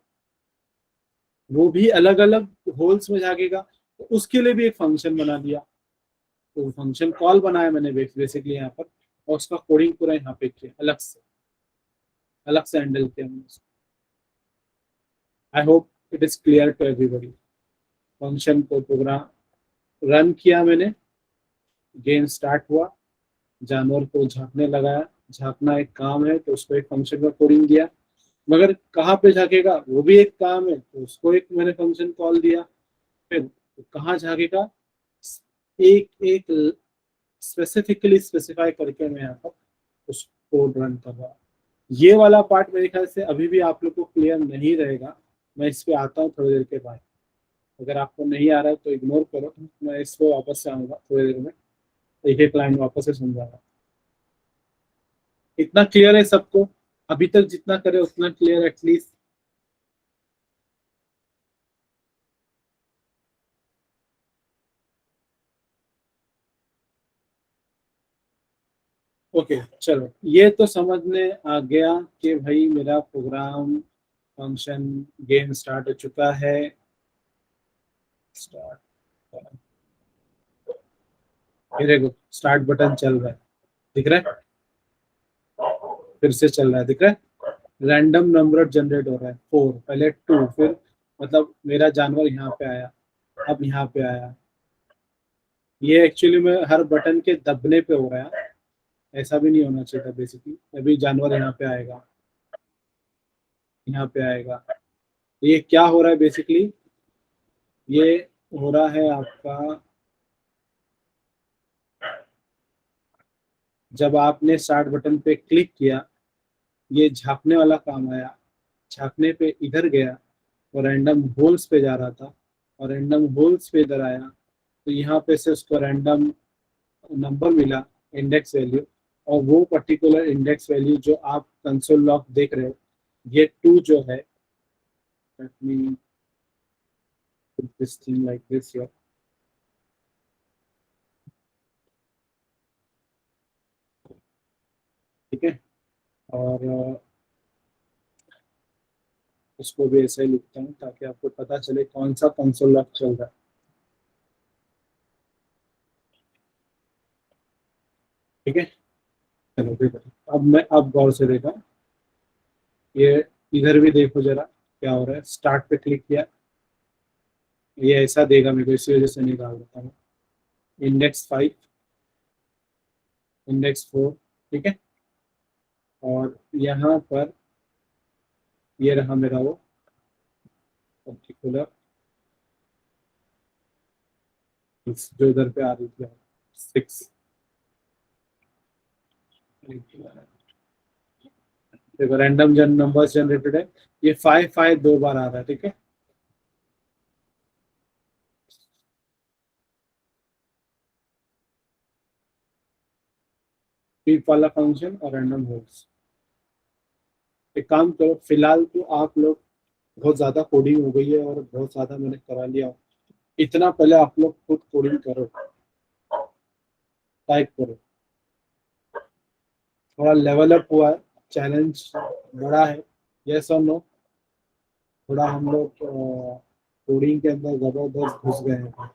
वो भी अलग अलग होल्स में झांकेगा, तो उसके लिए भी एक फंक्शन बना दिया। तो फंक्शन कॉल बनाया मैंने बेसिकली यहाँ पर, और उसका कोडिंग पूरा यहाँ पे किया, अलग से हैंडल किया मैंने। I hope it is clear to everybody. Function को प्रोग्राम रन किया मैंने, गेम स्टार्ट हुआ, जानवर को झांकने लगाया, झांकना एक काम है तो उसको एक फंक्शन का कोडिंग दिया, मगर कहाँ पे झांकेगा वो भी एक काम है, तो उसको एक मैंने फंक्शन कॉल दिया। फिर कहाँ झांकेगा एक एक स्पेसिफिकली स्पेसिफाई करके मैं यहाँ पर उस कोड रन कर रहा हूँ। ये वाला पार्ट मेरे ख्याल से अभी भी आप लोग को क्लियर नहीं रहेगा, मैं इस पे आता हूँ थोड़ी देर के बाद। अगर आपको नहीं आ रहा है तो इग्नोर करो, मैं इस पे वापस से आऊँगा थोड़ी देर में, एक एक लाइन वापस से समझाऊंगा। इतना क्लियर है सबको? अभी तक जितना करे उतना क्लियर एटलीस्ट। ओके चलो, ये तो समझ में आ गया कि भाई मेरा प्रोग्राम फंक्शन गेम स्टार्ट हो चुका है। स्टार्ट, ये देखो स्टार्ट बटन चल रहा है, दिख रहा है? फिर से चल रहा है, दिख रहा है? रैंडम नंबर जनरेट हो रहा है, 4, पहले 2, फिर मतलब मेरा जानवर यहाँ पे आया, अब यहाँ पे आया। ये एक्चुअली में हर बटन के दबने पे हो रहा है, ऐसा भी नहीं होना चाहिए था बेसिकली। अभी जानवर यहाँ पे आएगा, यहाँ पे आएगा। ये क्या हो रहा है बेसिकली? ये हो रहा है आपका, जब आपने स्टार्ट बटन पे क्लिक किया, ये झांकने वाला काम आया, झांकने पे इधर गया और रैंडम होल्स पे जा रहा था, और रैंडम होल्स पे इधर आया, तो यहाँ पे से उसको रैंडम नंबर मिला, इंडेक्स वैल्यू। और वो पर्टिकुलर इंडेक्स वैल्यू जो आप कंसोल लॉग देख रहे हो, ये 2 जो है, let me put this thing like this here. ठीक है, और इसको भी ऐसे ही लिखता हूँ ताकि आपको पता चले कौन सा कंसोल लॉग चल रहा है। ठीक है, चलो देखो, अब गौर से देखा, ये इधर भी देखो जरा क्या हो रहा है। स्टार्ट पे क्लिक किया, ये ऐसा देगा मेरे को, इसी वजह से नहीं डाल देता हूँ। इंडेक्स 5, इंडेक्स 4, ठीक है। और यहाँ पर ये रहा मेरा वो पर्टिकुलर जो इधर पे आ रही थी, 6। देखो रैंडम नंबर्स जनरेटेड है, ये 5 5 2 बार आ रहा है, ठीक है। पीप वाला फंक्शन और रैंडम होल्स। एक काम करो, फिलहाल तो आप लोग, बहुत ज्यादा कोडिंग हो गई है और बहुत ज्यादा मैंने करा लिया, इतना पहले आप लोग खुद कोडिंग करो, टाइप करो। थोड़ा लेवल अप हुआ है, चैलेंज बड़ा है, यस और नो। थोड़ा हम लोग कोडिंग के अंदर जबरदस्त घुस गए हैं।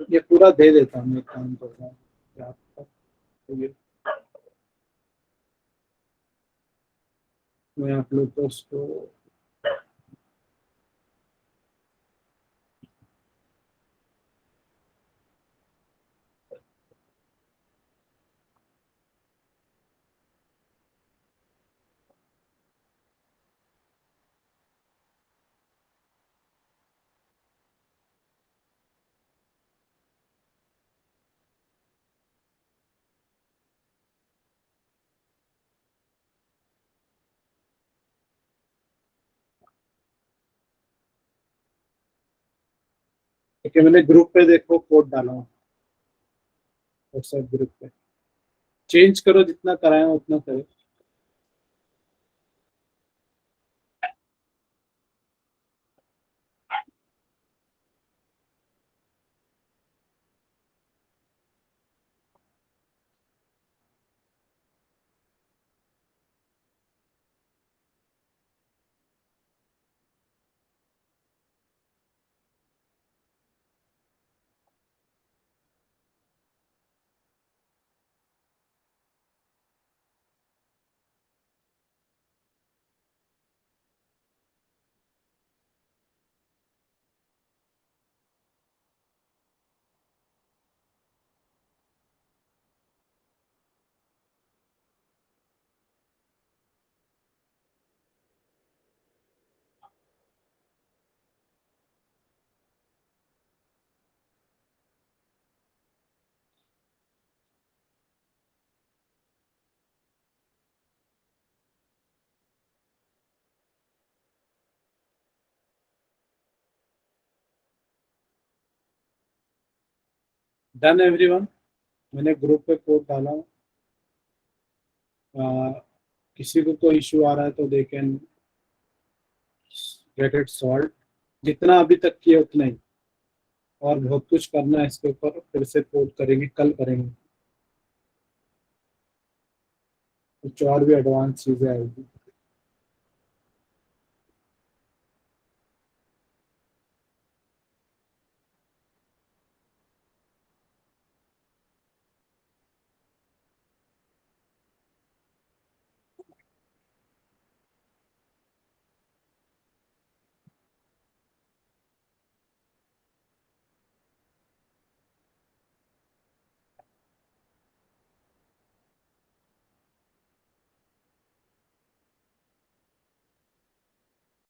ये पूरा दे देता हूँ, मैं काम कर रहा हूँ क्या आपका? तो ये मैं आप लोग को उसको, ठीक है, मैंने ग्रुप पे देखो कोड डाला हूँ, व्हाट्सएप ग्रुप पे। चेंज करो, जितना कराए उतना करो। डन एवरीवन, मैंने ग्रुप पे कोड डाला हूँ। किसी को कोई इशू आ रहा है तो they can get it solve. जितना अभी तक किया उतना ही, और बहुत कुछ करना है इसके ऊपर, फिर से कोड करेंगे, कल करेंगे, कुछ और भी एडवांस चीजें आएगी।